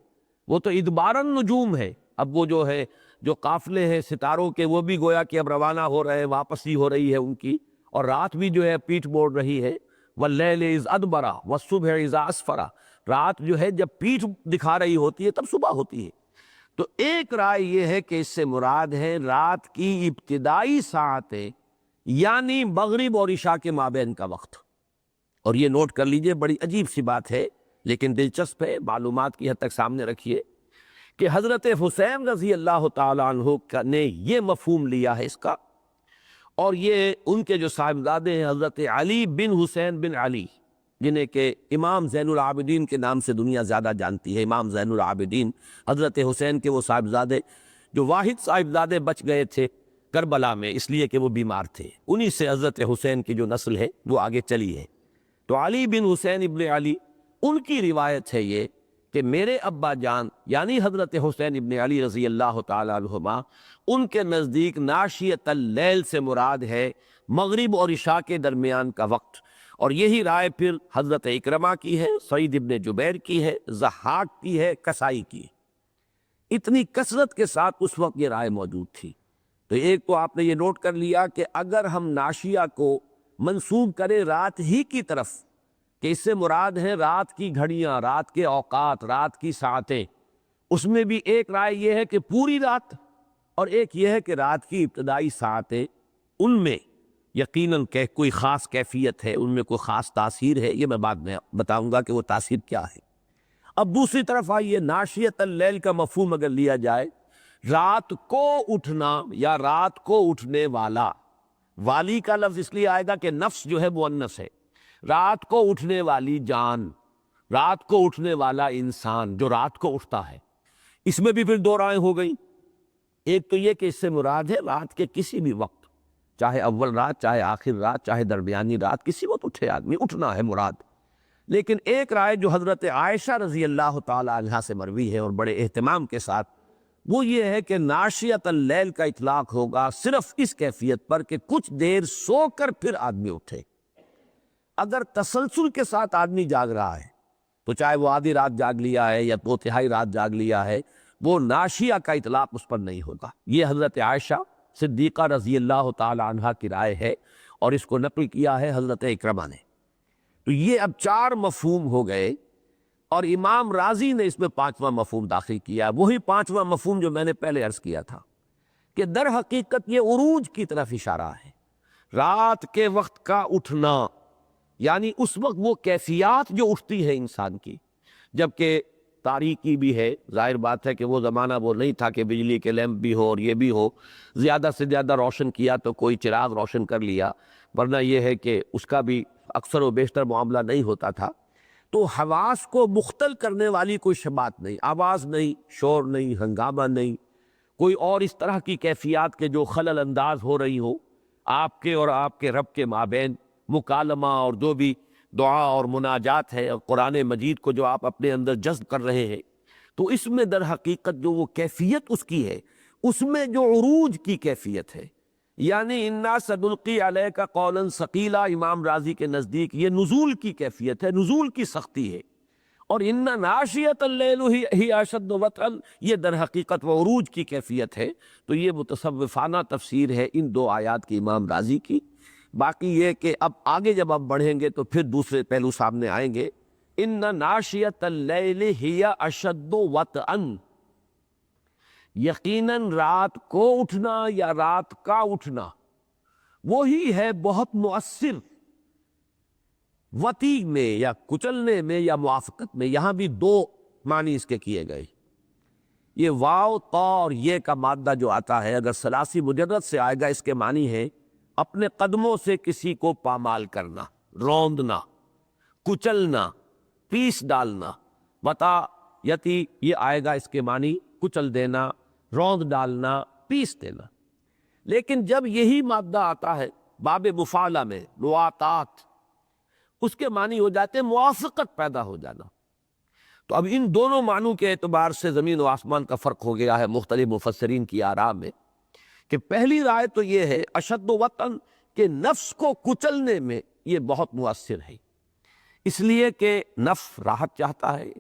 وہ تو ادبارن نجوم ہے. اب وہ جو ہے جو قافلے ہیں ستاروں کے وہ بھی گویا کہ اب روانہ ہو رہے ہیں، واپسی ہو رہی ہے ان کی، اور رات بھی جو ہے پیٹھ موڑ رہی ہے. واللیل اذ ادبر والصبح اذا اسفر، رات جو ہے جب پیٹھ دکھا رہی ہوتی ہے تب صبح ہوتی ہے. تو ایک رائے یہ ہے کہ اس سے مراد ہے رات کی ابتدائی ساعتیں، یعنی مغرب اور عشاء کے مابین کا وقت. اور یہ نوٹ کر لیجئے، بڑی عجیب سی بات ہے لیکن دلچسپ ہے، معلومات کی حد تک سامنے رکھیے کہ حضرت حسین رضی اللہ تعالیٰ عنہ نے یہ مفہوم لیا ہے اس کا، اور یہ ان کے جو صاحبزادے ہیں حضرت علی بن حسین بن علی، جنہیں کہ امام زین العابدین کے نام سے دنیا زیادہ جانتی ہے. امام زین العابدین حضرت حسین کے وہ صاحبزادے جو واحد صاحبزادے بچ گئے تھے کربلا میں اس لیے کہ وہ بیمار تھے، انہی سے حضرت حسین کی جو نسل ہے وہ آگے چلی ہے. تو علی بن حسین ابن علی، ان کی روایت ہے یہ کہ میرے ابا جان یعنی حضرت حسین ابن علی رضی اللہ تعالیٰ عنہما، ان کے نزدیک ناشیۃ اللیل سے مراد ہے مغرب اور عشاء کے درمیان کا وقت. اور یہی رائے پھر حضرت اکرمہ کی ہے، سعید ابن جبیر کی ہے، ضحاک کی ہے، کسائی کی ہے. اتنی کثرت کے ساتھ اس وقت یہ رائے موجود تھی. تو ایک تو آپ نے یہ نوٹ کر لیا کہ اگر ہم ناشیہ کو منسوب کریں رات ہی کی طرف، کہ اس سے مراد ہے رات کی گھڑیاں، رات کے اوقات، رات کی ساعتیں، اس میں بھی ایک رائے یہ ہے کہ پوری رات، اور ایک یہ ہے کہ رات کی ابتدائی ساعتیں، ان میں یقیناً کہ کوئی خاص کیفیت ہے، ان میں کوئی خاص تاثیر ہے. یہ میں بعد میں بتاؤں گا کہ وہ تاثیر کیا ہے. اب دوسری طرف آئیے، ناشیۃ اللیل کا مفہوم اگر لیا جائے، رات کو اٹھنا یا رات کو اٹھنے والا، والی کا لفظ اس لیے آئے گا کہ نفس جو ہے مؤنث ہے، رات کو اٹھنے والی جان، رات کو اٹھنے والا انسان جو رات کو اٹھتا ہے. اس میں بھی پھر دو رائے ہو گئی. ایک تو یہ کہ اس سے مراد ہے رات کے کسی بھی وقت، چاہے اول رات، چاہے آخر رات، چاہے درمیانی رات، کسی وقت اٹھے آدمی، اٹھنا ہے مراد. لیکن ایک رائے جو حضرت عائشہ رضی اللہ تعالی عنہا سے مروی ہے اور بڑے اہتمام کے ساتھ، وہ یہ ہے کہ ناشیۃ اللیل کا اطلاق ہوگا صرف اس کیفیت پر کہ کچھ دیر سو کر پھر آدمی اٹھے. اگر تسلسل کے ساتھ آدمی جاگ رہا ہے تو چاہے وہ آدھی رات جاگ لیا ہے یا دو تہائی رات جاگ لیا ہے، وہ ناشیہ کا اطلاق اس پر نہیں ہوگا. یہ حضرت عائشہ صدیقہ رضی اللہ تعالی عنہا کی رائے ہے اور اس کو نقل کیا ہے حضرت اکرمہ نے. تو یہ اب چار مفہوم ہو گئے، اور امام رازی نے اس میں پانچواں مفہوم داخل کیا، وہی پانچواں مفہوم جو میں نے پہلے عرض کیا تھا کہ در حقیقت یہ عروج کی طرف اشارہ ہے. رات کے وقت کا اٹھنا، یعنی اس وقت وہ کیفیات جو اٹھتی ہے انسان کی، جبکہ تاریکی بھی ہے. ظاہر بات ہے کہ وہ زمانہ وہ نہیں تھا کہ بجلی کے لیمپ بھی ہو اور یہ بھی ہو، زیادہ سے زیادہ روشن کیا تو کوئی چراغ روشن کر لیا، ورنہ یہ ہے کہ اس کا بھی اکثر و بیشتر معاملہ نہیں ہوتا تھا. تو حواس کو مختل کرنے والی کوئی شبات نہیں، آواز نہیں، شور نہیں، ہنگامہ نہیں، کوئی اور اس طرح کی کیفیات کے جو خلل انداز ہو رہی ہو آپ کے اور آپ کے رب کے مابین، مکالمہ اور جو بھی دعا اور مناجات ہے اور قرآن مجید کو جو آپ اپنے اندر جذب کر رہے ہیں، تو اس میں در حقیقت جو وہ کیفیت اس کی ہے، اس میں جو عروج کی کیفیت ہے، یعنی انا سنلقی علیک قولا ثقیلا، امام راضی کے نزدیک یہ نزول کی کیفیت ہے، نزول کی سختی ہے. اور ان ناشیۃ اللیل ہی اشد وطئا، یہ در حقیقت وہ عروج کی کیفیت ہے. تو یہ متصوفانہ تفسیر ہے ان دو آیات کی امام راضی کی. باقی یہ کہ اب آگے جب آپ بڑھیں گے تو پھر دوسرے پہلو سامنے آئیں گے. ان ناشیۃ اللیل ہی اشد وطئا، یقیناً رات کو اٹھنا یا رات کا اٹھنا وہی ہے بہت مؤثر. وطی میں یا کچلنے میں یا موافقت میں، یہاں بھی دو معنی اس کے کیے گئے. یہ واو تا اور یہ کا مادہ جو آتا ہے اگر ثلاثی مجرد سے آئے گا، اس کے معنی ہے اپنے قدموں سے کسی کو پامال کرنا، روندنا، کچلنا، پیس ڈالنا. وطا یتی یہ آئے گا، اس کے معنی کچل دینا، روند ڈالنا، پیس دینا. لیکن جب یہی مادہ آتا ہے باب مفعلہ میں، لواطات، اس کے معنی ہو جاتے ہیں موافقت پیدا ہو جانا. تو اب ان دونوں معنوں کے اعتبار سے زمین و آسمان کا فرق ہو گیا ہے مختلف مفسرین کی آراء میں. کہ پہلی رائے تو یہ ہے اشد وطن، کہ نفس کو کچلنے میں یہ بہت مؤثر ہے، اس لیے کہ نفس راحت چاہتا ہے،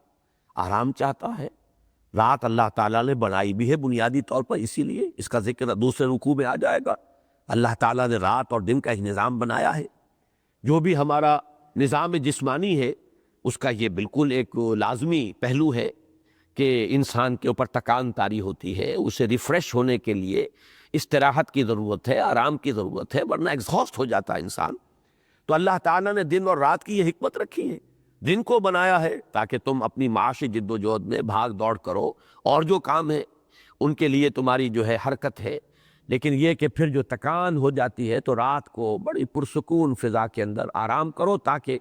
آرام چاہتا ہے، رات اللہ تعالیٰ نے بنائی بھی ہے بنیادی طور پر، اسی لیے اس کا ذکر دوسرے رکوع میں آ جائے گا۔ اللہ تعالیٰ نے رات اور دن کا ایک نظام بنایا ہے۔ جو بھی ہمارا نظام جسمانی ہے اس کا یہ بالکل ایک لازمی پہلو ہے کہ انسان کے اوپر تکان طاری ہوتی ہے، اسے ریفریش ہونے کے لیے استراحت کی ضرورت ہے، آرام کی ضرورت ہے، ورنہ ایگزاسٹ ہو جاتا ہے انسان۔ تو اللہ تعالیٰ نے دن اور رات کی یہ حکمت رکھی ہے۔ دن کو بنایا ہے تاکہ تم اپنی معاشی جد و جہد میں بھاگ دوڑ کرو، اور جو کام ہے ان کے لیے تمہاری جو ہے حرکت ہے، لیکن یہ کہ پھر جو تکان ہو جاتی ہے تو رات کو بڑی پرسکون فضا کے اندر آرام کرو تاکہ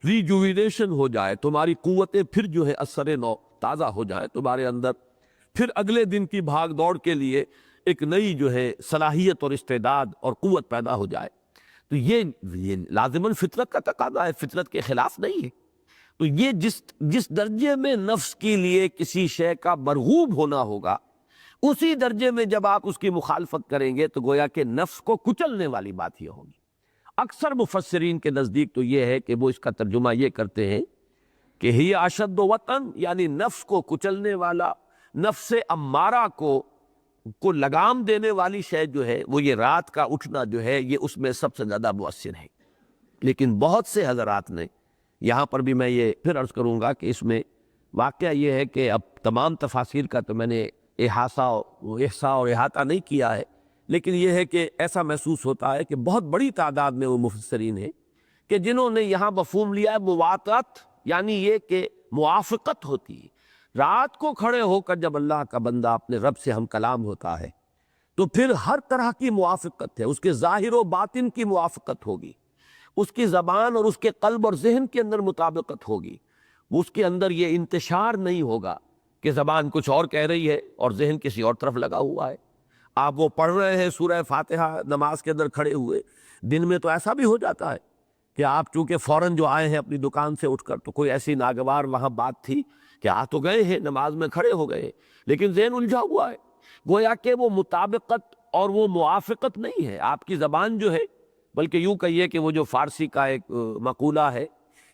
ریجوینیشن ہو جائے، تمہاری قوتیں پھر جو ہے اثر نو تازہ ہو جائے تمہارے اندر، پھر اگلے دن کی بھاگ دوڑ کے لیے ایک نئی جو ہے صلاحیت اور استعداد اور قوت پیدا ہو جائے۔ تو یہ لازماً فطرت کا تقاضا ہے، فطرت کے خلاف نہیں ہے۔ تو یہ جس درجے میں نفس کے لیے کسی شے کا مرغوب ہونا ہوگا، اسی درجے میں جب آپ اس کی مخالفت کریں گے تو گویا کہ نفس کو کچلنے والی بات یہ ہوگی۔ اکثر مفسرین کے نزدیک تو یہ ہے کہ وہ اس کا ترجمہ یہ کرتے ہیں کہ ہی اشد وطن، یعنی نفس کو کچلنے والا، نفس امارہ کو لگام دینے والی شے جو ہے وہ یہ رات کا اٹھنا جو ہے، یہ اس میں سب سے زیادہ مؤثر ہے۔ لیکن بہت سے حضرات نے، یہاں پر بھی میں یہ پھر عرض کروں گا کہ اس میں واقعہ یہ ہے کہ اب تمام تفاسیر کا تو میں نے احصاء اور احاطہ نہیں کیا ہے، لیکن یہ ہے کہ ایسا محسوس ہوتا ہے کہ بہت بڑی تعداد میں وہ مفسرین ہیں کہ جنہوں نے یہاں مفہوم لیا ہے موافقت، یعنی یہ کہ موافقت ہوتی ہے۔ رات کو کھڑے ہو کر جب اللہ کا بندہ اپنے رب سے ہم کلام ہوتا ہے تو پھر ہر طرح کی موافقت ہے، اس کے ظاہر و باطن کی موافقت ہوگی، اس کی زبان اور اس کے قلب اور ذہن کے اندر مطابقت ہوگی۔ اس کے اندر یہ انتشار نہیں ہوگا کہ زبان کچھ اور کہہ رہی ہے اور ذہن کسی اور طرف لگا ہوا ہے۔ آپ وہ پڑھ رہے ہیں سورہ فاتحہ نماز کے اندر کھڑے ہوئے، دن میں تو ایسا بھی ہو جاتا ہے کہ آپ چونکہ فوراً جو آئے ہیں اپنی دکان سے اٹھ کر، تو کوئی ایسی ناگوار وہاں بات تھی کہ آ تو گئے ہیں، نماز میں کھڑے ہو گئے، لیکن ذہن الجھا ہوا ہے۔ گویا کہ وہ مطابقت اور وہ موافقت نہیں ہے آپ کی زبان جو ہے، بلکہ یوں کہیے کہ وہ جو فارسی کا ایک مقولہ ہے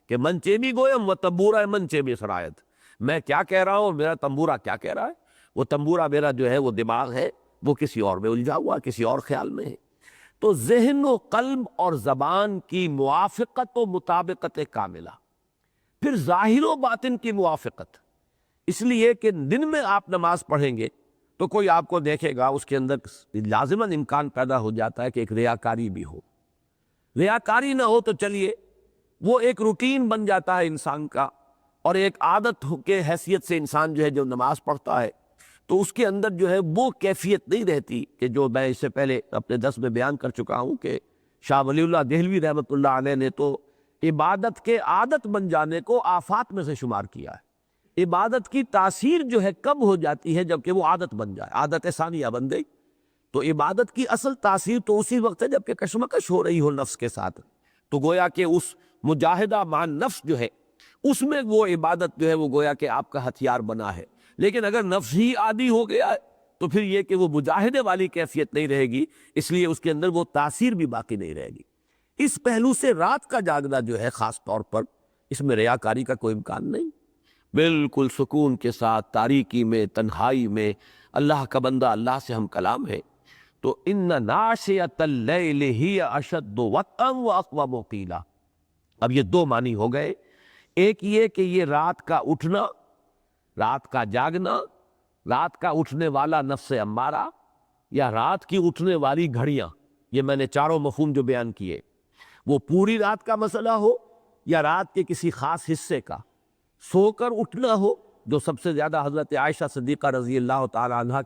کہ من چیمی گویم و تنبورہ من چیمی سرایت، میں کیا کہہ رہا ہوں اور میرا تنبورہ کیا کہہ رہا ہے۔ وہ تنبورہ میرا جو ہے وہ دماغ ہے، وہ کسی اور میں الجھا ہوا، کسی اور خیال میں ہے۔ تو ذہن و قلب اور زبان کی موافقت و مطابقت کاملہ، پھر ظاہر و باطن کی موافقت، اس لیے کہ دن میں آپ نماز پڑھیں گے تو کوئی آپ کو دیکھے گا، اس کے اندر لازماً امکان پیدا ہو جاتا ہے کہ ایک ریاکاری بھی ہو۔ ریاکاری نہ ہو تو چلیے وہ ایک روٹین بن جاتا ہے انسان کا، اور ایک عادت کے حیثیت سے انسان جو ہے جو نماز پڑھتا ہے تو اس کے اندر جو ہے وہ کیفیت نہیں رہتی کہ جو میں اس سے پہلے اپنے درس میں بیان کر چکا ہوں کہ شاہ ولی اللہ دہلوی رحمۃ اللہ علیہ نے تو عبادت کے عادت بن جانے کو آفات میں سے شمار کیا ہے۔ عبادت کی تاثیر جو ہے کب ہو جاتی ہے؟ جبکہ وہ عادت بن جائے، عادت ثانیہ بن گئی۔ تو عبادت کی اصل تاثیر تو اسی وقت ہے جب کہ کشمکش ہو رہی ہو نفس کے ساتھ، تو گویا کہ اس مجاہدہ مع نفس جو ہے اس میں وہ عبادت جو ہے وہ گویا کہ آپ کا ہتھیار بنا ہے۔ لیکن اگر نفس ہی عادی ہو گیا ہے تو پھر یہ کہ وہ مجاہدے والی کیفیت نہیں رہے گی، اس لیے اس کے اندر وہ تاثیر بھی باقی نہیں رہے گی۔ اس پہلو سے رات کا جاگنا جو ہے خاص طور پر، اس میں ریاکاری کا کوئی امکان نہیں، بالکل سکون کے ساتھ تاریکی میں، تنہائی میں اللہ کا بندہ اللہ سے ہم کلام ہے۔ تو ان ناشئۃ اللیل ہی اشد وطئا واقوم قیلا، اب یہ دو معنی ہو گئے۔ ایک یہ کہ یہ رات کا اٹھنا، رات کا جاگنا، رات کا اٹھنے والا نفس امارہ، یا رات کی اٹھنے والی گھڑیاں، یہ میں نے چاروں مفہوم جو بیان کیے، وہ پوری رات کا مسئلہ ہو یا رات کے کسی خاص حصے کا، سو کر اٹھنا ہو جو سب سے زیادہ حضرت عائشہ صدیقہ رضی اللہ تعالی عنہ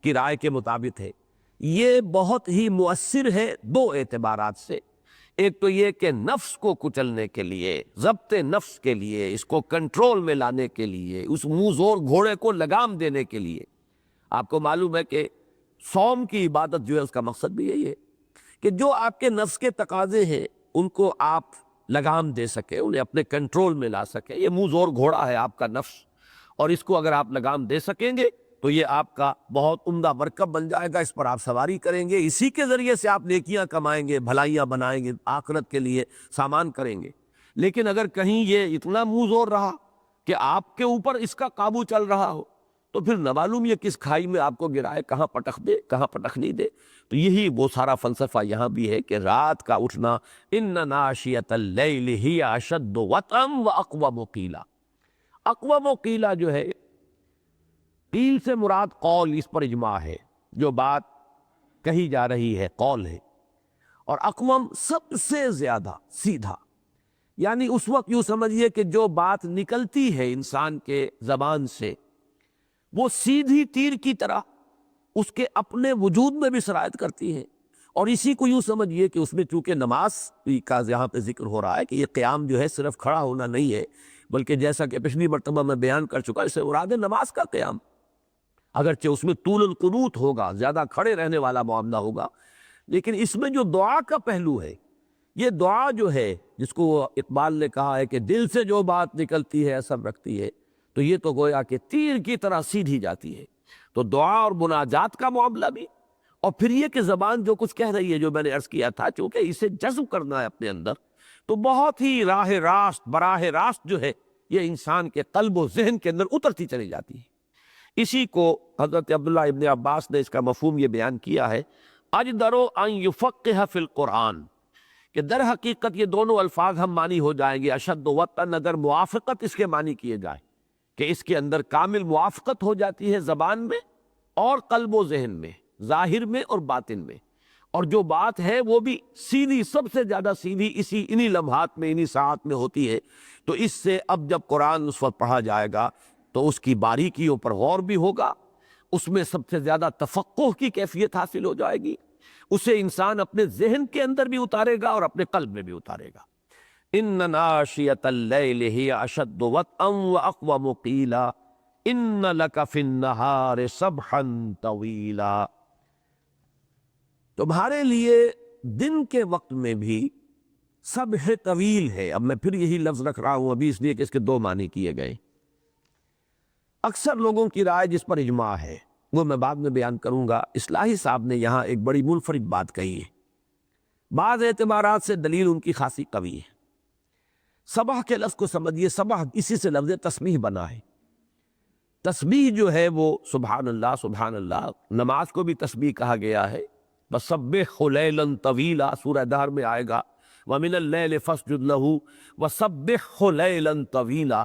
کی رائے کے مطابق ہے، یہ بہت ہی مؤثر ہے دو اعتبارات سے۔ ایک تو یہ کہ نفس کو کچلنے کے لیے، ضبط نفس کے لیے، اس کو کنٹرول میں لانے کے لیے، اس منہ زور گھوڑے کو لگام دینے کے لیے۔ آپ کو معلوم ہے کہ صوم کی عبادت جو ہے اس کا مقصد بھی یہی ہے کہ جو آپ کے نفس کے تقاضے ہیں ان کو آپ لگام دے سکیں، انہیں اپنے کنٹرول میں لا سکیں۔ یہ منہ زور گھوڑا ہے آپ کا نفس، اور اس کو اگر آپ لگام دے سکیں گے تو یہ آپ کا بہت عمدہ مرکب بن جائے گا، اس پر آپ سواری کریں گے، اسی کے ذریعے سے آپ نیکیاں کمائیں گے، بھلائیاں بنائیں گے، آخرت کے لیے سامان کریں گے۔ لیکن اگر کہیں یہ اتنا منہ زور رہا کہ آپ کے اوپر اس کا قابو چل رہا ہو تو پھر نہ معلوم یہ کس کھائی میں آپ کو گرائے، کہاں پٹخ دے کہاں پٹخ نہیں دے۔ تو یہی وہ سارا فلسفہ یہاں بھی ہے کہ رات کا اٹھنا، ان ناشیۃ اللیل ہی اشد وطئا واقوم قیلا۔ اقوم قیلا جو ہے، قیل سے مراد قول، اس پر اجماع ہے، جو بات کہی جا رہی ہے قول ہے، اور اقوم سب سے زیادہ سیدھا، یعنی اس وقت یوں سمجھیے کہ جو بات نکلتی ہے انسان کے زبان سے وہ سیدھی تیر کی طرح اس کے اپنے وجود میں بھی سرایت کرتی ہے۔ اور اسی کو یوں سمجھیے کہ اس میں چونکہ نماز کا یہاں پہ ذکر ہو رہا ہے کہ یہ قیام جو ہے صرف کھڑا ہونا نہیں ہے، بلکہ جیسا کہ پچھلی مرتبہ میں بیان کر چکا، اس سے مراد ہے نماز کا قیام، اگرچہ اس میں طول القنوت ہوگا، زیادہ کھڑے رہنے والا معاملہ ہوگا، لیکن اس میں جو دعا کا پہلو ہے، یہ دعا جو ہے جس کو اقبال نے کہا ہے کہ دل سے جو بات نکلتی ہے اثر رکھتی ہے، تو یہ تو گویا کہ تیر کی طرح سیدھی جاتی ہے۔ تو دعا اور مناجات کا معاملہ بھی، اور پھر یہ کہ زبان جو کچھ کہہ رہی ہے، جو میں نے عرض کیا تھا، چونکہ اسے جذب کرنا ہے اپنے اندر، تو بہت ہی راہ راست براہ راست جو ہے یہ انسان کے قلب و ذہن کے اندر اترتی چلی جاتی ہے۔ اسی کو حضرت عبداللہ ابن عباس نے اس کا مفہوم یہ بیان کیا ہے، اجدرو ان یفقہ فی القرآن، کہ در حقیقت یہ دونوں الفاظ ہم معنی ہو جائیں گے اشد وطن، اگر موافقت اس کے معنی کیے جائیں کہ اس کے اندر کامل موافقت ہو جاتی ہے زبان میں اور قلب و ذہن میں، ظاہر میں اور باطن میں، اور جو بات ہے وہ بھی سیدھی، سب سے زیادہ سیدھی انہی لمحات میں، انہی ساعت میں ہوتی ہے۔ تو اس سے اب جب قرآن اس وقت پڑھا جائے گا تو اس کی باریکیوں پر غور بھی ہوگا، اس میں سب سے زیادہ تفقہ کی کیفیت حاصل ہو جائے گی، اسے انسان اپنے ذہن کے اندر بھی اتارے گا اور اپنے قلب میں بھی اتارے گا۔ ان ناشیۃ اللیل ہی اشد وطئا واقوم قیلا ان لک فی النہار سبحا طویلا۔ تمہارے لیے دن کے وقت میں بھی سبح طویل ہے۔ اب میں پھر یہی لفظ رکھ رہا ہوں ابھی، اس لیے کہ اس کے دو معنی کیے گئے۔ اکثر لوگوں کی رائے جس پر اجماع ہے وہ میں بعد میں بیان کروں گا۔ اصلاحی صاحب نے یہاں ایک بڑی منفرد بات کہی ہے، بعض اعتبارات سے دلیل ان کی خاصی قوی ہے۔ صبح کے لفظ کو سمجھیے، صبح اسی سے لفظ تسبیح بنا ہے۔ تسبیح جو ہے وہ سبحان اللہ، سبحان اللہ، نماز کو بھی تسبیح کہا گیا ہے۔ وَسَبِّحْ لَيْلًا طَوِيلًا سورہ دہر میں آئے گا، وَمِنَ اللَّيْلِ فَاسْجُدْ لَهُ وَسَبِّحْهُ لَيْلًا طَوِيلًا۔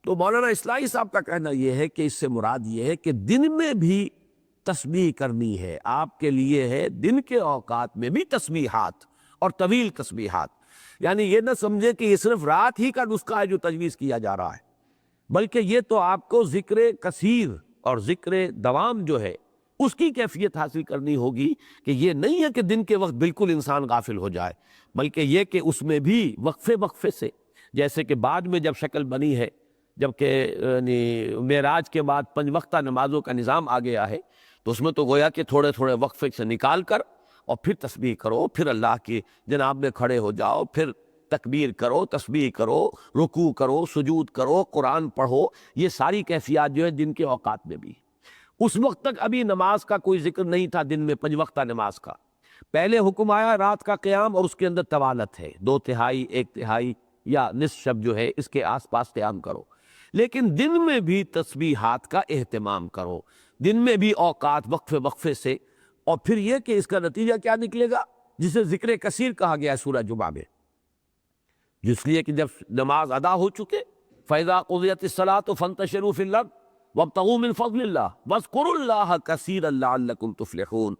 تو مولانا اصلاحی صاحب کا کہنا یہ ہے کہ اس سے مراد یہ ہے کہ دن میں بھی تسبیح کرنی ہے، آپ کے لیے ہے دن کے اوقات میں بھی تسبیحات اور طویل تسبیحات۔ یعنی یہ نہ سمجھے کہ یہ صرف رات ہی کا نسخہ ہے جو تجویز کیا جا رہا ہے، بلکہ یہ تو آپ کو ذکر کثیر اور ذکر دوام جو ہے اس کی کیفیت حاصل کرنی ہوگی، کہ یہ نہیں ہے کہ دن کے وقت بالکل انسان غافل ہو جائے، بلکہ یہ کہ اس میں بھی وقفے وقفے سے، جیسے کہ بعد میں جب شکل بنی ہے، جبکہ معراج کے بعد 5 وقتہ نمازوں کا نظام آ گیا ہے، تو اس میں تو گویا کہ تھوڑے تھوڑے وقفے سے نکال کر اور پھر تسبیح کرو، پھر اللہ کی جناب میں کھڑے ہو جاؤ، پھر تکبیر کرو، تسبیح کرو، رکوع کرو، سجود کرو، قرآن پڑھو، یہ ساری کیفیات جو ہے دن کے اوقات میں بھی۔ اس وقت تک ابھی نماز کا کوئی ذکر نہیں تھا، دن میں 5 وقتہ نماز کا۔ پہلے حکم آیا رات کا قیام، اور اس کے اندر طوالت ہے، 2/3 1/3 یا نصف شب جو ہے اس کے آس پاس قیام کرو۔ لیکن دن میں بھی تسبیحات کا اہتمام کرو، دن میں بھی اوقات وقفے وقفے سے، اور پھر یہ کہ اس کا نتیجہ کیا نکلے گا، جسے ذکر کثیر کہا گیا ہے سورہ جمعہ میں، جس لیے کہ جب نماز ادا ہو چکے، فَإِذَا قُضِيَتِ الصَّلَاةُ فَانتَشِرُوا فِي الْأَرْضِ وَابْتَغُوا مِن فَضْلِ اللَّهِ وَاذْكُرُوا اللَّهَ كَثِيرًا لَعَلَّكُمْ تُفْلِحُونَ۔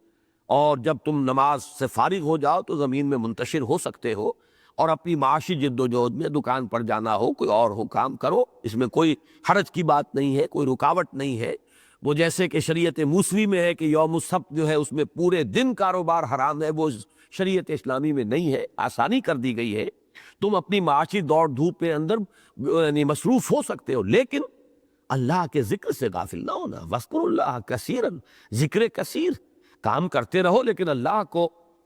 اور جب تم نماز سے فارغ ہو جاؤ تو زمین میں منتشر ہو سکتے ہو، اور اپنی معاشی جد و جہد میں دکان پر جانا ہو، کوئی اور ہو، کام کرو، اس میں کوئی حرج کی بات نہیں ہے، کوئی رکاوٹ نہیں ہے۔ وہ جیسے کہ شریعت موسوی میں ہے کہ یوم السبت جو ہے اس میں پورے دن کاروبار حرام ہے، وہ شریعت اسلامی میں نہیں ہے، آسانی کر دی گئی ہے۔ تم اپنی معاشی دوڑ دھوپ کے اندر مصروف ہو سکتے ہو، لیکن اللہ کے ذکر سے غافل نہ ہونا۔ وَاذْكُرُوا اللَّهَ كَثِيرًا، ذکر کثیر، کام کرتے رہو لیکن اللہ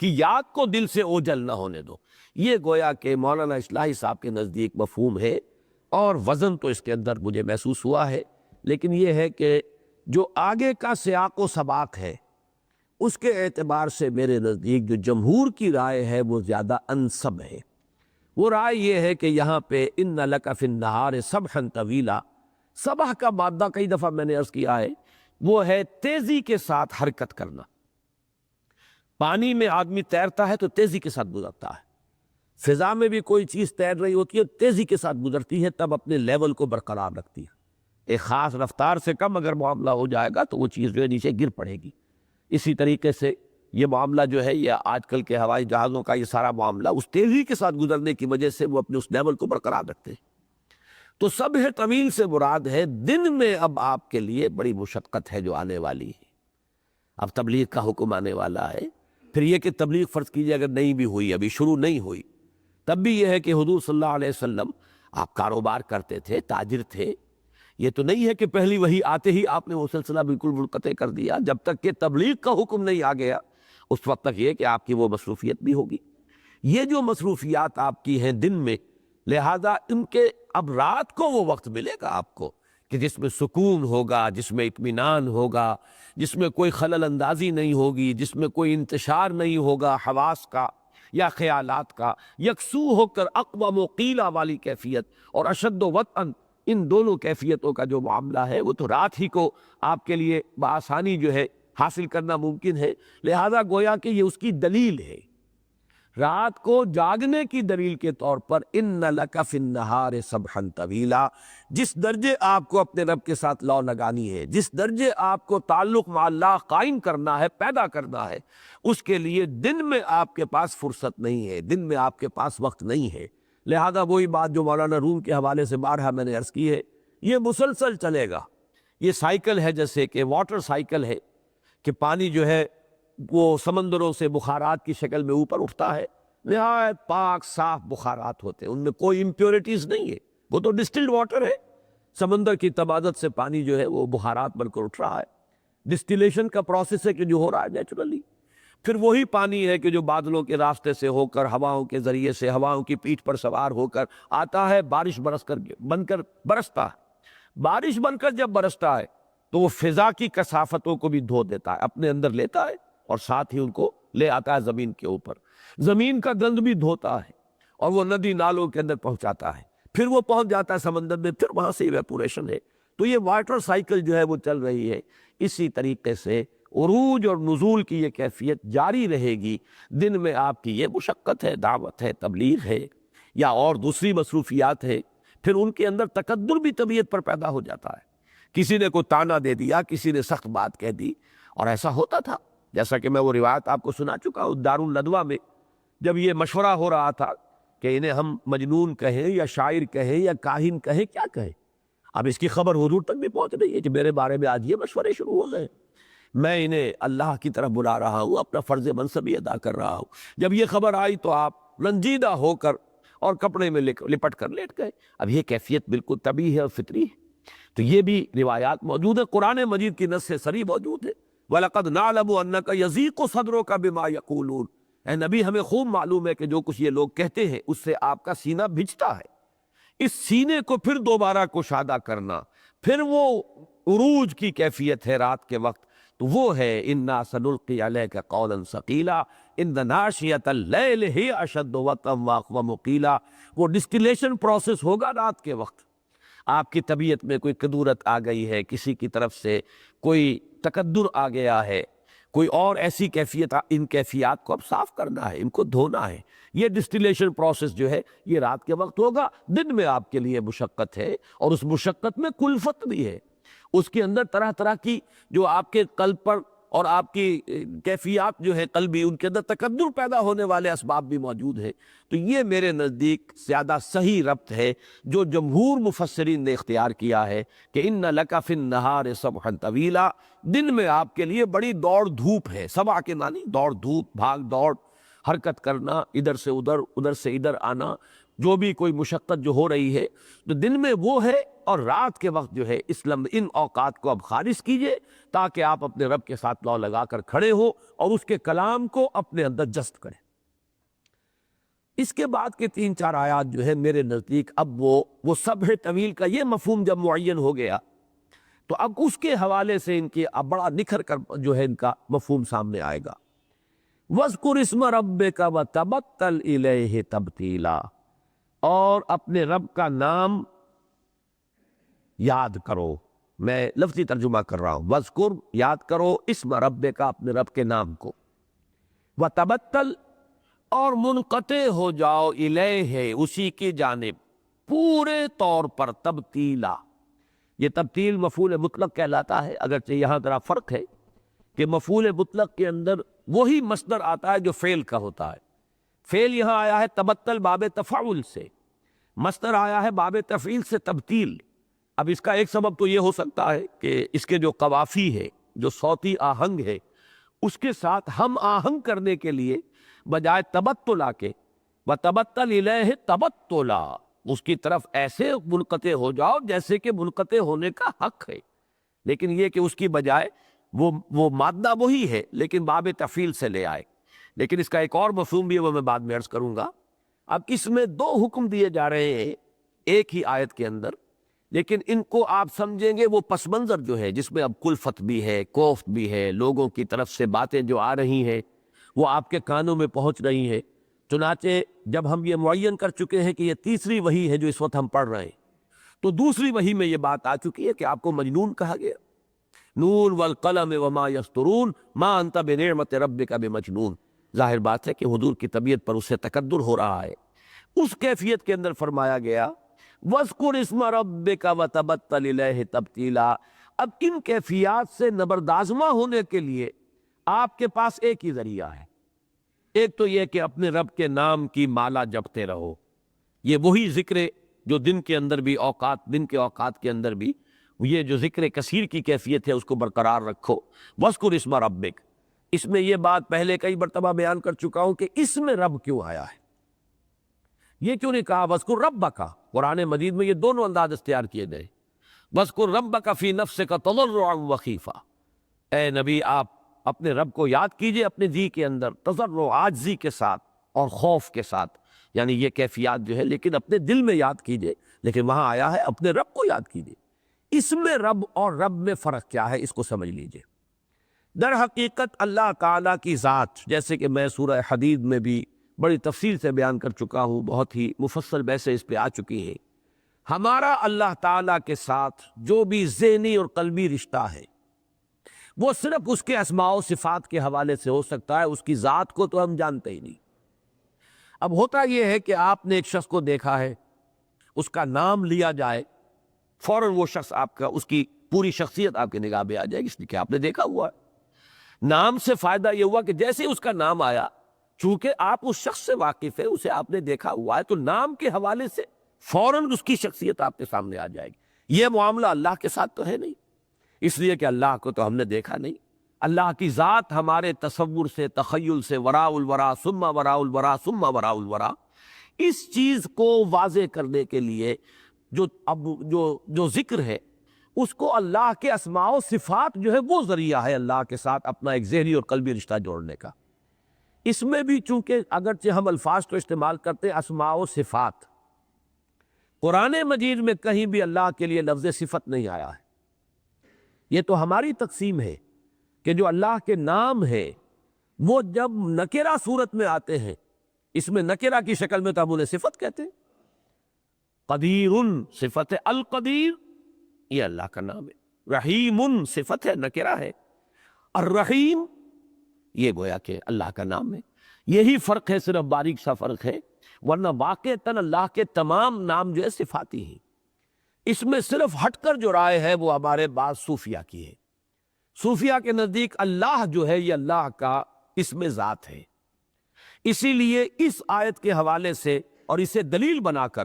کی یاد کو دل سے اوجھل نہ ہونے دو۔ یہ گویا کہ مولانا اصلاحی صاحب کے نزدیک مفہوم ہے، اور وزن تو اس کے اندر مجھے محسوس ہوا ہے، لیکن یہ ہے کہ جو آگے کا سیاق و سباق ہے اس کے اعتبار سے میرے نزدیک جو جمہور کی رائے ہے وہ زیادہ انسب ہے۔ وہ رائے یہ ہے کہ یہاں پہ ان لک فی النہار سبحا طویلا، صبح کا مادہ کئی دفعہ میں نے عرض کیا ہے وہ ہے تیزی کے ساتھ حرکت کرنا. پانی میں آدمی تیرتا ہے تو تیزی کے ساتھ گزرتا ہے، فضا میں بھی کوئی چیز تیر رہی ہوتی ہے تیزی کے ساتھ گزرتی ہے، تب اپنے لیول کو برقرار رکھتی ہے. ایک خاص رفتار سے کم اگر معاملہ ہو جائے گا تو وہ چیز جو ہے نیچے گر پڑے گی. اسی طریقے سے یہ معاملہ جو ہے یہ آج کل کے ہوائی جہازوں کا یہ سارا معاملہ اس تیزی کے ساتھ گزرنے کی وجہ سے وہ اپنے اس لیول کو برقرار رکھتے ہیں. تو صبح طویل سے مراد ہے دن میں اب آپ کے لیے بڑی مشقت ہے جو آنے والی ہے. اب تبلیغ کا حکم آنے والا ہے. پھر یہ کہ تبلیغ فرض کیجیے اگر نہیں بھی ہوئی، ابھی شروع نہیں ہوئی، تب بھی یہ ہے کہ حضور صلی اللہ علیہ وسلم آپ کاروبار کرتے تھے، تاجر تھے. یہ تو نہیں ہے کہ پہلی وحی آتے ہی آپ نے وہ سلسلہ بالکل منقطع کر دیا. جب تک کہ تبلیغ کا حکم نہیں آ گیا اس وقت تک یہ کہ آپ کی وہ مصروفیت بھی ہوگی. یہ جو مصروفیات آپ کی ہیں دن میں، لہذا ان کے اب رات کو وہ وقت ملے گا آپ کو کہ جس میں سکون ہوگا، جس میں اطمینان ہوگا، جس میں کوئی خلل اندازی نہیں ہوگی، جس میں کوئی انتشار نہیں ہوگا حواس کا یا خیالات کا. یکسو ہو کر اقوام و قیلہ والی کیفیت اور اشد و وطن، ان دونوں کیفیتوں کا جو معاملہ ہے وہ تو رات ہی کو آپ کے لیے بآسانی جو ہے حاصل کرنا ممکن ہے. لہذا گویا کہ یہ اس کی دلیل ہے، رات کو جاگنے کی دلیل کے طور پر ان لک فی النہار سبحا طویلا. جس درجے آپ کو اپنے رب کے ساتھ لو لگانی ہے، جس درجے آپ کو تعلق مع اللہ قائم کرنا ہے، پیدا کرنا ہے، اس کے لیے دن میں آپ کے پاس فرصت نہیں ہے، دن میں آپ کے پاس وقت نہیں ہے. لہذا وہی بات جو مولانا روم کے حوالے سے بارہا میں نے عرض کی ہے، یہ مسلسل چلے گا. یہ سائیکل ہے جیسے کہ واٹر سائیکل ہے کہ پانی جو ہے وہ سمندروں سے بخارات کی شکل میں اوپر اٹھتا ہے، نہایت پاک صاف بخارات ہوتے ہیں، ان میں کوئی امپیورٹیز نہیں ہے، وہ تو ڈسٹلڈ واٹر ہے. سمندر کی تبادت سے پانی جو ہے وہ بخارات بن کر اٹھ رہا ہے. ڈسٹیلیشن کا پروسیس ہے کہ جو ہو رہا ہے نیچرلی. پھر وہی پانی ہے کہ جو بادلوں کے راستے سے ہو کر ہواؤں کے ذریعے سے ہواؤں کی پیٹھ پر سوار ہو کر آتا ہے، بارش بن کر برستا ہے. بارش بن کر جب برستا ہے تو وہ فضا کی کثافتوں کو بھی دھو دیتا ہے، اپنے اندر لیتا ہے اور ساتھ ہی ان کو لے آتا ہے زمین کے اوپر. زمین کا گند بھی دھوتا ہے اور وہ ندی نالوں کے اندر پہنچاتا ہے، پھر وہ پہنچ جاتا ہے سمندر میں، پھر وہاں سے ایویپوریشن ہے. تو یہ واٹر سائیکل جو ہے وہ چل رہی ہے. اسی طریقے سے عروج اور نزول کی یہ کیفیت جاری رہے گی. دن میں آپ کی یہ مشقت ہے، دعوت ہے، تبلیغ ہے یا اور دوسری مصروفیات ہے. پھر ان کے اندر تقدر بھی طبیعت پر پیدا ہو جاتا ہے. کسی نے کوئی تانا دے دیا، کسی نے سخت بات کہہ دی، اور ایسا ہوتا تھا جیسا کہ میں وہ روایت آپ کو سنا چکا ہوں. دارالندوہ میں جب یہ مشورہ ہو رہا تھا کہ انہیں ہم مجنون کہیں یا شاعر کہیں یا کاہن کہیں، کیا کہیں، اب اس کی خبر حضور تک بھی پہنچ رہی ہے کہ میرے بارے میں آج یہ مشورے شروع ہو گئے. میں انہیں اللہ کی طرف بلا رہا ہوں، اپنا فرض منصبی ادا کر رہا ہوں. جب یہ خبر آئی تو آپ رنجیدہ ہو کر اور کپڑے میں لپٹ کر لیٹ گئے. اب یہ کیفیت بالکل طبیعی ہے اور فطری ہے. تو یہ بھی روایات موجود ہے، قرآن مجید کی نص سے صریح موجود ہے. وَلَقَدْ نَعْلَمُ أَنَّكَ يَضِيقُ صَدْرُكَ بِمَا يَقُولُونَ. اے نبی ہمیں خوب معلوم ہے کہ جو کچھ یہ لوگ کہتے ہیں اس سے آپ کا سینہ بھجتا ہے. اس سینے کو پھر دوبارہ کشادہ کرنا، پھر وہ عروج کی کیفیت ہے رات کے وقت، تو وہ ہے اِنَّا سَنُلْقِي عَلَيْكَ قَوْلًا ثَقِيلًا إِنَّ نَاشِيَةَ اللَّيْلِ هِيَ أَشَدُّ وَطْئًا وَأَقْوَمُ قِيلًا. وہ ڈسٹیلیشن پروسیس ہوگا رات کے وقت. آپ کی طبیعت میں کوئی کدورت آ گئی ہے، کسی کی طرف سے کوئی تکدر آ گیا ہے، کوئی اور ایسی کیفیت، ان کیفیات کو اب صاف کرنا ہے، ان کو دھونا ہے. یہ ڈسٹیلیشن پروسیس جو ہے یہ رات کے وقت ہوگا. دن میں آپ کے لیے مشقت ہے اور اس مشقت میں کلفت بھی ہے. اس کے اندر طرح طرح کی جو آپ کے قلب پر اور آپ کی کیفیات جو ہے قلبی، ان کے اندر تکدر پیدا ہونے والے اسباب بھی موجود ہیں. تو یہ میرے نزدیک زیادہ صحیح ربط ہے جو جمہور مفسرین نے اختیار کیا ہے کہ ان لک فی النہار سبحا طویلا. دن میں آپ کے لیے بڑی دوڑ دھوپ ہے. سبع کے معنی دوڑ دھوپ، بھاگ دوڑ، حرکت کرنا، ادھر سے ادھر، ادھر سے ادھر آنا، جو بھی کوئی مشقت جو ہو رہی ہے تو دن میں وہ ہے. اور رات کے وقت جو ہے ان اوقات کو اب خالص کیجئے تاکہ آپ اپنے رب کے ساتھ لو لگا کر کھڑے ہو اور اس کے کلام کو اپنے اندر جذب کریں. اس کے بعد کے 3-4 آیات جو ہے میرے نزدیک اب وہ صبح طویل کا یہ مفہوم جب معین ہو گیا تو اب اس کے حوالے سے ان کی اب بڑا نکھر کر جو ہے ان کا مفہوم سامنے آئے گا. وَاذْكُرِ اسْمَ رَبِّكَ وَتَبَتَّلْ إِلَيْهِ تَبْتِيلًا. اور اپنے رب کا نام یاد کرو، میں لفظی ترجمہ کر رہا ہوں، وذکر یاد کرو اسم ربک اپنے رب کے نام کو، وتبتل اور منقطع ہو جاؤ الیہ اسی کی جانب پورے طور پر تبتیلا۔ یہ تبتیل مفعول مطلق کہلاتا ہے، اگرچہ یہاں ذرا فرق ہے کہ مفعول مطلق کے اندر وہی مصدر آتا ہے جو فعل کا ہوتا ہے۔ فعل یہاں آیا ہے تبتل باب تفعل سے، مصدر آیا ہے باب تفعیل سے تبتیل۔ اب اس کا ایک سبب تو یہ ہو سکتا ہے کہ اس کے جو قوافی ہے، جو صوتی آہنگ ہے، اس کے ساتھ ہم آہنگ کرنے کے لیے بجائے تبتلا کے وتبتل الیہ تبتلا، اس کی طرف ایسے منقطع ہو جاؤ جیسے کہ منقطع ہونے کا حق ہے، لیکن یہ کہ اس کی بجائے وہ مادہ وہی ہے لیکن باب تفعیل سے لے آئے۔ لیکن اس کا ایک اور مفہوم بھی ہے، وہ میں بعد میں عرض کروں گا۔ اب اس میں دو حکم دیے جا رہے ہیں ایک ہی آیت کے اندر، لیکن ان کو آپ سمجھیں گے وہ پس منظر جو ہے جس میں اب کلفت بھی ہے، کوفت بھی ہے، لوگوں کی طرف سے باتیں جو آ رہی ہیں وہ آپ کے کانوں میں پہنچ رہی ہیں۔ چنانچہ جب ہم یہ معین کر چکے ہیں کہ یہ تیسری وحی ہے جو اس وقت ہم پڑھ رہے ہیں، تو دوسری وحی میں یہ بات آ چکی ہے کہ آپ کو مجنون کہا گیا، نون والقلم وما یسطرون ما انت بنعمت ربک بمجنون۔ ظاہر بات ہے کہ حضور کی طبیعت پر اس سے تکدر ہو رہا ہے۔ اس کیفیت کے اندر فرمایا گیا وَاذْكُرِ اسْمَ رَبِّكَ وَتَبَتَّلْ إِلَيْهِ تَبْتِيلًا۔ اب ان کیفیات سے نبردازمہ ہونے کے لیے آپ کے پاس ایک ہی ذریعہ ہے، ایک تو یہ کہ اپنے رب کے نام کی مالا جپتے رہو، یہ وہی ذکر جو دن کے اندر بھی دن کے اوقات کے اندر بھی یہ جو ذکر کثیر کی کیفیت ہے اس کو برقرار رکھو۔ وَاذْكُرِ اسْمَ رَبِّكَ، اس میں یہ بات پہلے کئی مرتبہ بیان کر چکا ہوں کہ اس میں رب کیوں آیا ہے، یہ کیوں نہیں کہا وَاذْكُرْ رَبَّكَ؟ قرآن مجید میں یہ دونوں انداز اختیار کیے گئے، وَاذْكُرْ رَبَّكَ فِي نَفْسِكَ تَضَرُّعًا وَخِيفًا، اے نبی آپ اپنے رب کو یاد کیجئے اپنے جی کے اندر تضرع عاجزی کے ساتھ اور خوف کے ساتھ، یعنی یہ کیفیات جو ہے لیکن اپنے دل میں یاد کیجئے، لیکن وہاں آیا ہے اپنے رب کو یاد کیجئے۔ اس میں رب اور رب میں فرق کیا ہے اس کو سمجھ لیجئے۔ در حقیقت اللہ تعالیٰ کی ذات، جیسے کہ میں سورہ حدید میں بھی بڑی تفصیل سے بیان کر چکا ہوں، بہت ہی مفصل بحثیں اس پہ آ چکی ہیں، ہمارا اللہ تعالیٰ کے ساتھ جو بھی ذہنی اور قلبی رشتہ ہے وہ صرف اس کے اسماء و صفات کے حوالے سے ہو سکتا ہے، اس کی ذات کو تو ہم جانتے ہی نہیں۔ اب ہوتا یہ ہے کہ آپ نے ایک شخص کو دیکھا ہے، اس کا نام لیا جائے، فوراً وہ شخص آپ کا، اس کی پوری شخصیت آپ کے نگاہ میں آ جائے گی، اس لیے کہ آپ نے دیکھا ہوا ہے۔ نام سے فائدہ یہ ہوا کہ جیسے ہی اس کا نام آیا، چونکہ آپ اس شخص سے واقف ہے، اسے آپ نے دیکھا ہوا ہے، تو نام کے حوالے سے فوراً اس کی شخصیت آپ کے سامنے آ جائے گی۔ یہ معاملہ اللہ کے ساتھ تو ہے نہیں، اس لیے کہ اللہ کو تو ہم نے دیکھا نہیں۔ اللہ کی ذات ہمارے تصور سے، تخیل سے، وراء الورا ثم وراء الورا ثم وراء الورا، اس چیز کو واضح کرنے کے لیے جو ذکر ہے اس کو اللہ کے اسماء و صفات جو ہے وہ ذریعہ ہے اللہ کے ساتھ اپنا ایک ذہنی اور قلبی رشتہ جوڑنے کا۔ اس میں بھی چونکہ اگرچہ ہم الفاظ تو استعمال کرتے ہیں اسماء و صفات، قرآن مجید میں کہیں بھی اللہ کے لیے لفظ صفت نہیں آیا ہے۔ یہ تو ہماری تقسیم ہے کہ جو اللہ کے نام ہے وہ جب نکرہ صورت میں آتے ہیں، اس میں نکرہ کی شکل میں تو ہم انہیں صفت کہتے ہیں۔ قدیر صفت ہے، القدیر یہ اللہ کا نام ہے، رحیم صفت ہے، نکرہ ہے، الرحیم یہ گویا کہ اللہ کا نام ہے۔ یہی فرق ہے، صرف باریک سا فرق ہے، ورنہ واقعتاً اللہ کے تمام نام جو ہے صفاتی ہیں۔ اس میں صرف ہٹ کر جو رائے ہے وہ ہمارے بعض صوفیہ کی ہے۔ صوفیہ کے نزدیک اللہ جو ہے یہ اللہ کا اسم ذات ہے، اسی لیے اس آیت کے حوالے سے اور اسے دلیل بنا کر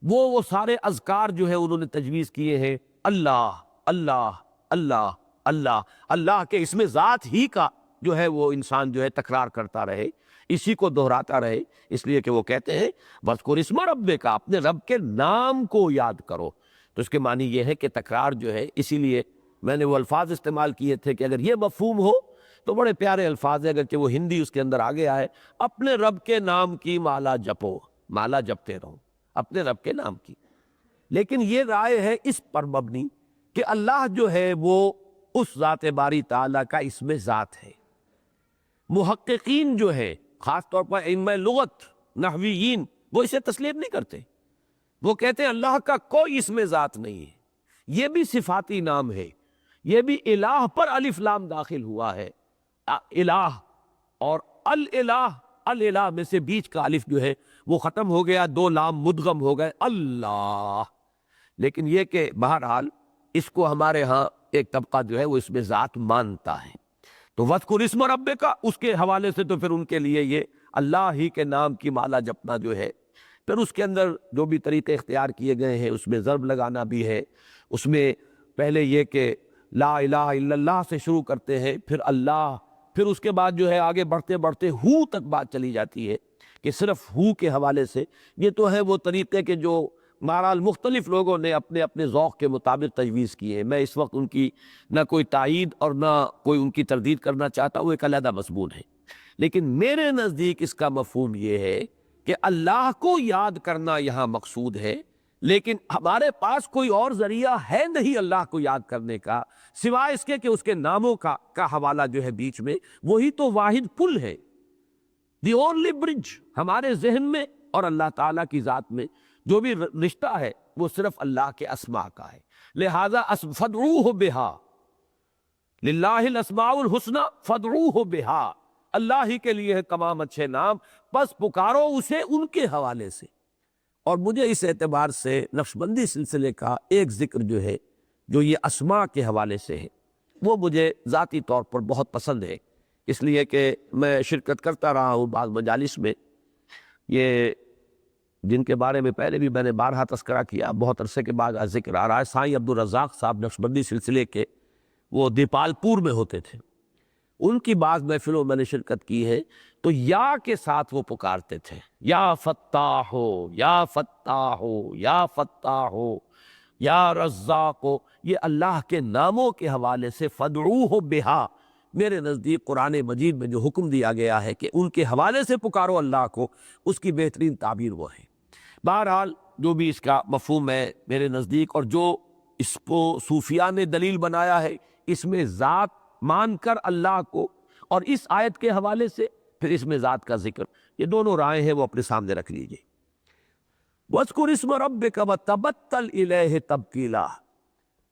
وہ سارے اذکار جو ہے انہوں نے تجویز کیے ہیں، اللہ اللہ اللہ اللہ، اللہ کے اسم ذات ہی کا جو ہے وہ انسان جو ہے تکرار کرتا رہے، اسی کو دہراتا رہے، اس لیے کہ وہ کہتے ہیں وَاذْكُرِ اسْمَ رَبِّكَ، اپنے رب کے نام کو یاد کرو۔ تو اس کے معنی یہ ہے کہ تکرار جو ہے، اسی لیے میں نے وہ الفاظ استعمال کیے تھے کہ اگر یہ مفہوم ہو تو بڑے پیارے الفاظ ہیں، اگرچہ وہ ہندی اس کے اندر آ گیا ہے، اپنے رب کے نام کی مالا جپو، مالا جپتے رہو اپنے رب کے نام کی۔ لیکن یہ رائے ہے اس پر مبنی کہ اللہ جو ہے وہ اس ذات باری تعالیٰ کا اسم ذات ہے۔ محققین جو ہے، خاص طور پر ائمہ لغت، نحویین، وہ اسے تسلیم نہیں کرتے، وہ کہتے ہیں اللہ کا کوئی اسم ذات نہیں ہے، یہ بھی صفاتی نام ہے، یہ بھی الہ پر الف لام داخل ہوا ہے، الہ اور الالہ، الالہ میں سے بیچ کا الف جو ہے وہ ختم ہو گیا، دو لام مدغم ہو گئے اللہ۔ لیکن یہ کہ بہرحال اس کو ہمارے ہاں ایک طبقہ جو ہے وہ اس میں ذات مانتا ہے، تو وَاذْكُرِ اسْمَ رَبِّكَ اس کے حوالے سے تو پھر ان کے لیے یہ اللہ ہی کے نام کی مالا جپنا جو ہے، پھر اس کے اندر جو بھی طریقے اختیار کیے گئے ہیں اس میں ضرب لگانا بھی ہے، اس میں پہلے یہ کہ لا الہ الا اللہ سے شروع کرتے ہیں، پھر اللہ، پھر اس کے بعد جو ہے آگے بڑھتے بڑھتے ہو تک بات چلی جاتی ہے کہ صرف ہو کے حوالے سے۔ یہ تو ہے وہ طریقے کہ جو بہرحال مختلف لوگوں نے اپنے اپنے ذوق کے مطابق تجویز کیے ہیں، میں اس وقت ان کی نہ کوئی تائید اور نہ کوئی ان کی تردید کرنا چاہتا، وہ ایک علیحدہ مضمون ہے، لیکن میرے نزدیک اس کا مفہوم یہ ہے کہ اللہ کو یاد کرنا یہاں مقصود ہے، لیکن ہمارے پاس کوئی اور ذریعہ ہے نہیں اللہ کو یاد کرنے کا سوائے اس کے کہ اس کے ناموں کا حوالہ جو ہے بیچ میں، وہی تو واحد پل ہے، دی اونلی برج ہمارے ذہن میں اور اللہ تعالیٰ کی ذات میں جو بھی رشتہ ہے وہ صرف اللہ کے اسماء کا ہے۔ لہذا فادعوہ بہا، للہ الاسماء الحسنی فادعوہ بہا، اللہ ہی کے لیے ہے تمام اچھے نام، بس پکارو اسے ان کے حوالے سے۔ اور مجھے اس اعتبار سے نقشبندی سلسلے کا ایک ذکر جو ہے جو یہ اسماء کے حوالے سے ہے وہ مجھے ذاتی طور پر بہت پسند ہے، اس لیے کہ میں شرکت کرتا رہا ہوں بعض مجالس میں، یہ جن کے بارے میں پہلے بھی میں نے بارہا تذکرہ کیا، بہت عرصے کے بعد ذکر آ رہا ہے۔ سائیں عبدالرزاق صاحب نقشبندی سلسلے کے وہ دیپال پور میں ہوتے تھے، ان کی بعض محفلوں میں نے شرکت کی ہے، تو یا کے ساتھ وہ پکارتے تھے، یا فتاح ہو، یا فتاح ہو، یا فتاح ہو، یا رزاق ہو، یہ اللہ کے ناموں کے حوالے سے فدعوہ بہا۔ میرے نزدیک قرآن مجید میں جو حکم دیا گیا ہے کہ ان کے حوالے سے پکارو اللہ کو، اس کی بہترین تعبیر وہ ہے۔ بہرحال جو بھی اس کا مفہوم ہے میرے نزدیک، اور جو اس کو صوفیاء نے دلیل بنایا ہے، اس میں ذات مان کر اللہ کو، اور اس آیت کے حوالے سے پھر اس میں ذات کا ذکر، یہ دونوں رائے ہیں وہ اپنے سامنے رکھ لیجئے۔ وَاذْكُرِ اسْمَ رَبِّكَ وَتَبَتَّلْ إِلَيْهِ تَبْتِيلًا،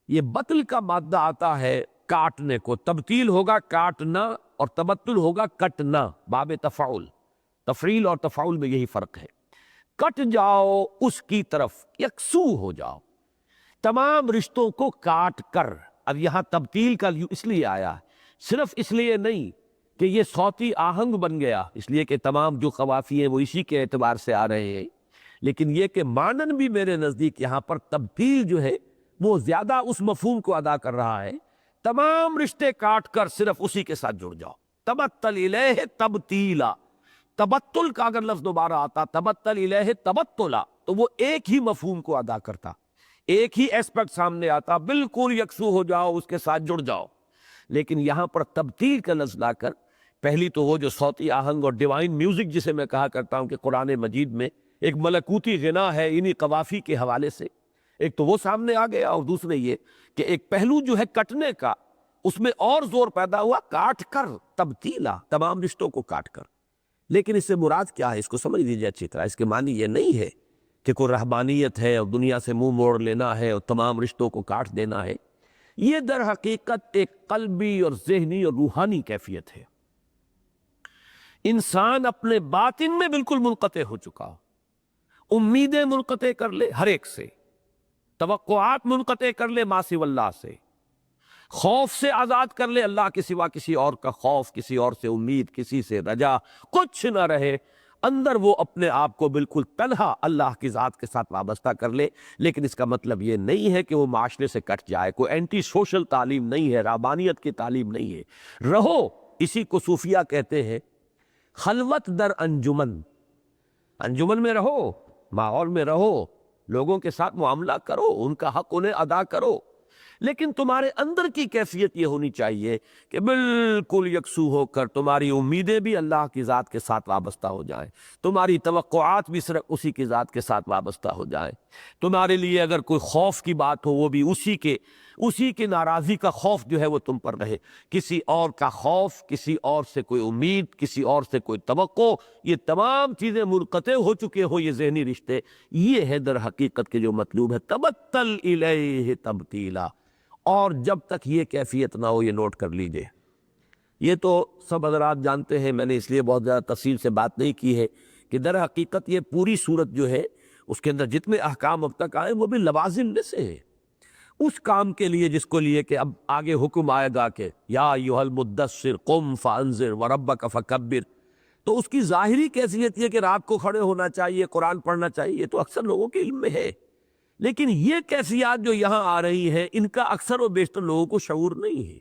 یہ بطل کا مادہ آتا ہے کاٹنے کو، تبتیل ہوگا کاٹنا اور تبتل ہوگا کٹنا، باب تفعول، تفعیل اور تفعول میں یہی فرق ہے۔ کٹ جاؤ اس کی طرف، یکسو ہو جاؤ، تمام رشتوں کو کاٹ کر۔ اب یہاں تبتیل کا اس لیے آیا، صرف اس لیے نہیں کہ یہ صوتی آہنگ بن گیا، اس لیے کہ تمام جو قوافی ہیں وہ اسی کے اعتبار سے آ رہے ہیں، لیکن یہ کہ مانن بھی میرے نزدیک یہاں پر تبتیل جو ہے وہ زیادہ اس مفہوم کو ادا کر رہا ہے، تمام رشتے کاٹ کر صرف اسی کے ساتھ جڑ جاؤ۔ تبتل الیہ تبتیلا، تبتل کا اگر لفظ دوبارہ آتا تبتل الیہ تبتلا تو وہ ایک ہی مفہوم کو ادا کرتا، ایک ہی ایسپیکٹ سامنے آتا، بالکل یکسو ہو جاؤ، اس کے ساتھ جڑ جاؤ۔ لیکن یہاں پر تبتیل کا لفظ لا کر، پہلی تو وہ جو صوتی آہنگ اور ڈیوائن میوزک جسے میں کہا کرتا ہوں کہ قرآن مجید میں ایک ملکوتی غنا ہے انہی قوافی کے حوالے سے، ایک تو وہ سامنے آ گیا، اور دوسرے یہ کہ ایک پہلو جو ہے کٹنے کا، اس میں اور زور پیدا ہوا، کاٹ کر، تبتیلا، تمام رشتوں کو کاٹ کر۔ لیکن اس سے مراد کیا ہے، اس کو سمجھ لیجیے اچھی طرح۔ اس کے معنی یہ نہیں ہے کہ کوئی رہبانیت ہے اور دنیا سے منہ موڑ لینا ہے اور تمام رشتوں کو کاٹ دینا ہے، یہ در حقیقت ایک قلبی اور ذہنی اور روحانی کیفیت ہے۔ انسان اپنے باطن میں بالکل منقطع ہو چکا ہو، امیدیں منقطع کر لے ہر ایک سے، توقعات منقطع کر لے ما سوی اللہ سے، خوف سے آزاد کر لے اللہ کے سوا کسی اور کا خوف، کسی اور سے امید، کسی سے رجا، کچھ نہ رہے، اندر وہ اپنے آپ کو بالکل تنہا اللہ کی ذات کے ساتھ وابستہ کر لے۔ لیکن اس کا مطلب یہ نہیں ہے کہ وہ معاشرے سے کٹ جائے، کوئی اینٹی سوشل تعلیم نہیں ہے، رہبانیت کی تعلیم نہیں ہے۔ رہو، اسی کو صوفیہ کہتے ہیں خلوت در انجمن، انجمن میں رہو، ماحول میں رہو، لوگوں کے ساتھ معاملہ کرو، ان کا حق انہیں ادا کرو، لیکن تمہارے اندر کی کیفیت یہ ہونی چاہیے کہ بالکل یکسو ہو کر تمہاری امیدیں بھی اللہ کی ذات کے ساتھ وابستہ ہو جائیں، تمہاری توقعات بھی صرف اسی کی ذات کے ساتھ وابستہ ہو جائیں، تمہارے لیے اگر کوئی خوف کی بات ہو وہ بھی اسی کے ناراضی کا خوف جو ہے وہ تم پر رہے، کسی اور کا خوف، کسی اور سے کوئی امید، کسی اور سے کوئی توقع، یہ تمام چیزیں منقطع ہو چکے ہو، یہ ذہنی رشتے، یہ ہے در حقیقت کے جو مطلوب ہے تبتل الیہ تبتیلا۔ اور جب تک یہ کیفیت نہ ہو، یہ نوٹ کر لیجئے، یہ تو سب حضرات جانتے ہیں، میں نے اس لیے بہت زیادہ تفصیل سے بات نہیں کی ہے کہ در حقیقت یہ پوری صورت جو ہے اس کے اندر جتنے احکام اب تک آئے وہ بھی لوازم میں سے ہے، اس کام کے لیے جس کو لیے کہ اب آگے حکم آئے گا کہ یا ایھا المدثر قم فانذر وربک فکبر، تو اس کی ظاہری کیفیت یہ کہ رات کو کھڑے ہونا چاہیے، قرآن پڑھنا چاہیے، یہ تو اکثر لوگوں کے علم میں ہے، لیکن یہ کیفیات جو یہاں آ رہی ہیں ان کا اکثر و بیشتر لوگوں کو شعور نہیں ہے۔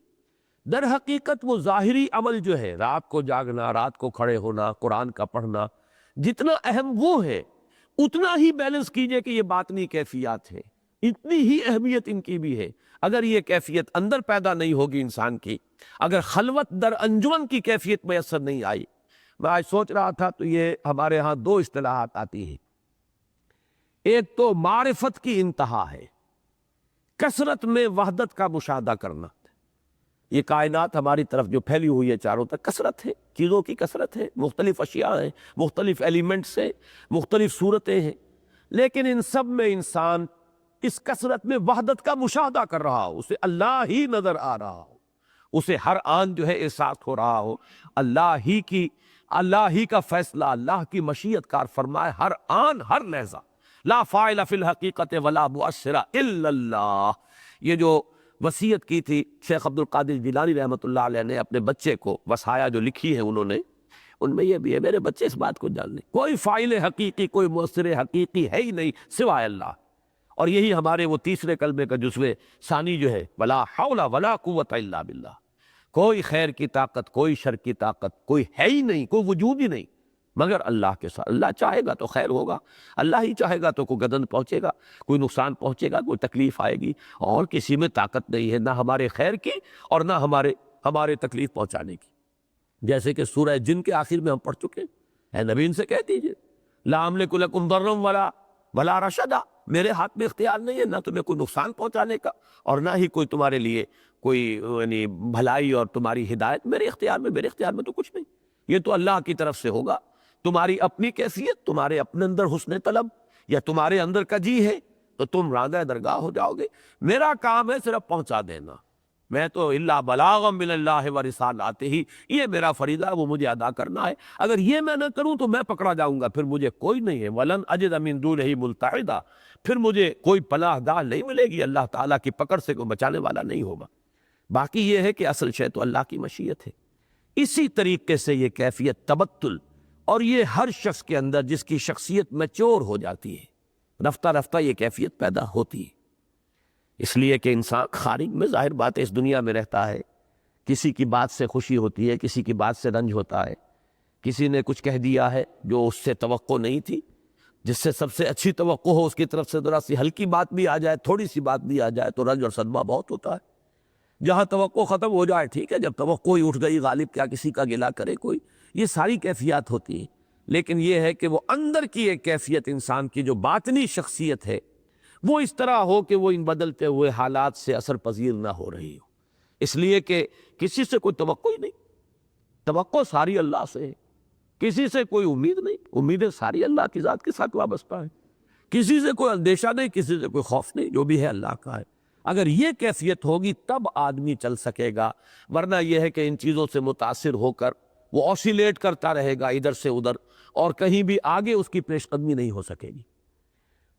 در حقیقت وہ ظاہری عمل جو ہے، رات کو جاگنا، رات کو کھڑے ہونا، قرآن کا پڑھنا، جتنا اہم وہ ہے اتنا ہی بیلنس کیجئے کہ یہ باطنی کیفیات ہیں، اتنی ہی اہمیت ان کی بھی ہے۔ اگر یہ کیفیت اندر پیدا نہیں ہوگی انسان کی، اگر خلوت در انجمن کی کیفیت میسر نہیں آئی، میں آج سوچ رہا تھا تو یہ ہمارے ہاں دو اصطلاحات آتی ہیں، ایک تو معرفت کی انتہا ہے، کثرت میں وحدت کا مشاہدہ کرنا، یہ کائنات ہماری طرف جو پھیلی ہوئی ہے چاروں تک، کثرت ہے، چیزوں کی کثرت ہے، مختلف اشیاء ہیں، مختلف ایلیمنٹس ہیں، مختلف صورتیں ہیں، لیکن ان سب میں انسان اس کثرت میں وحدت کا مشاہدہ کر رہا ہو، اسے اللہ ہی نظر آ رہا ہو، اسے ہر آن جو ہے احساس ہو رہا ہو، اللہ ہی کا فیصلہ، اللہ کی مشیت کار فرمائے ہر آن ہر لحظہ، لا فاعل فی الحقیقت ولا مؤثر الا اللہ۔ یہ جو وصیت کی تھی شیخ عبد القادر جیلانی رحمۃ اللہ علیہ نے اپنے بچے کو، وصایا جو لکھی ہے انہوں نے، ان میں یہ بھی ہے میرے بچے اس بات کو جان لیں، کوئی فاعل حقیقی، کوئی مؤثر حقیقی ہے ہی نہیں سوائے اللہ۔ اور یہی ہمارے وہ تیسرے کلمے کا جزو ثانی جو ہے، ولا حول ولا قوت الا باللہ، کوئی خیر کی طاقت، کوئی شر کی طاقت، کوئی ہے ہی نہیں، کوئی وجود ہی نہیں مگر اللہ کے ساتھ۔ اللہ چاہے گا تو خیر ہوگا، اللہ ہی چاہے گا تو کوئی گدن پہنچے گا، کوئی نقصان پہنچے گا، کوئی تکلیف آئے گی، اور کسی میں طاقت نہیں ہے، نہ ہمارے خیر کی اور نہ ہمارے تکلیف پہنچانے کی۔ جیسے کہ سورہ جن کے آخر میں ہم پڑھ چکے ہیں، اے نبی ان سے کہہ دیجئے لا املک لکم ضرا ولا رشدا، میرے ہاتھ میں اختیار نہیں ہے نہ تمہیں کوئی نقصان پہنچانے کا اور نہ ہی کوئی تمہارے لیے کوئی یعنی بھلائی اور تمہاری ہدایت میرے اختیار میں تو کچھ نہیں، یہ تو اللہ کی طرف سے ہوگا۔ تمہاری اپنی کیفیت، تمہارے اپنے اندر حسن طلب یا تمہارے اندر کا جی ہے تو تم راندہ درگاہ ہو جاؤ گے، میرا کام ہے صرف پہنچا دینا، میں تو الا بلاغا من اللہ و رسالاتہ، یہ میرا فریضہ وہ مجھے ادا کرنا ہے، اگر یہ میں نہ کروں تو میں پکڑا جاؤں گا، پھر مجھے کوئی نہیں ہے، ولن اجد من دونہ ملتحدا، پھر مجھے کوئی پناہ گاہ نہیں ملے گی، اللہ تعالیٰ کی پکڑ سے کوئی بچانے والا نہیں ہوگا۔ باقی یہ ہے کہ اصل شے تو اللہ کی مشیت ہے۔ اسی طریقے سے یہ کیفیت تبتل، اور یہ ہر شخص کے اندر جس کی شخصیت میچور ہو جاتی ہے، رفتہ رفتہ یہ کیفیت پیدا ہوتی ہے، اس لیے کہ انسان خارج میں ظاہر بات ہے اس دنیا میں رہتا ہے، کسی کی بات سے خوشی ہوتی ہے، کسی کی بات سے رنج ہوتا ہے، کسی نے کچھ کہہ دیا ہے جو اس سے توقع نہیں تھی، جس سے سب سے اچھی توقع ہو اس کی طرف سے ذرا سی ہلکی بات بھی آ جائے، تھوڑی سی بات بھی آ جائے تو رنج اور صدمہ بہت ہوتا ہے۔ جہاں توقع ختم ہو جائے ٹھیک ہے، جب توقع ہی اٹھ گئی غالب کیا کسی کا گلہ کرے کوئی، یہ ساری کیفیات ہوتی ہیں، لیکن یہ ہے کہ وہ اندر کی ایک کیفیت انسان کی جو باطنی شخصیت ہے وہ اس طرح ہو کہ وہ ان بدلتے ہوئے حالات سے اثر پذیر نہ ہو رہی ہو، اس لیے کہ کسی سے کوئی توقع ہی نہیں، توقع ساری اللہ سے ہے، کسی سے کوئی امید نہیں، امیدیں ساری اللہ کی ذات کے ساتھ وابستہ ہیں، کسی سے کوئی اندیشہ نہیں، کسی سے کوئی خوف نہیں، جو بھی ہے اللہ کا ہے۔ اگر یہ کیفیت ہوگی تب آدمی چل سکے گا، ورنہ یہ ہے کہ ان چیزوں سے متاثر ہو کر وہ آسیلیٹ کرتا رہے گا ادھر سے ادھر، اور کہیں بھی آگے اس کی پیش قدمی نہیں ہو سکے گی۔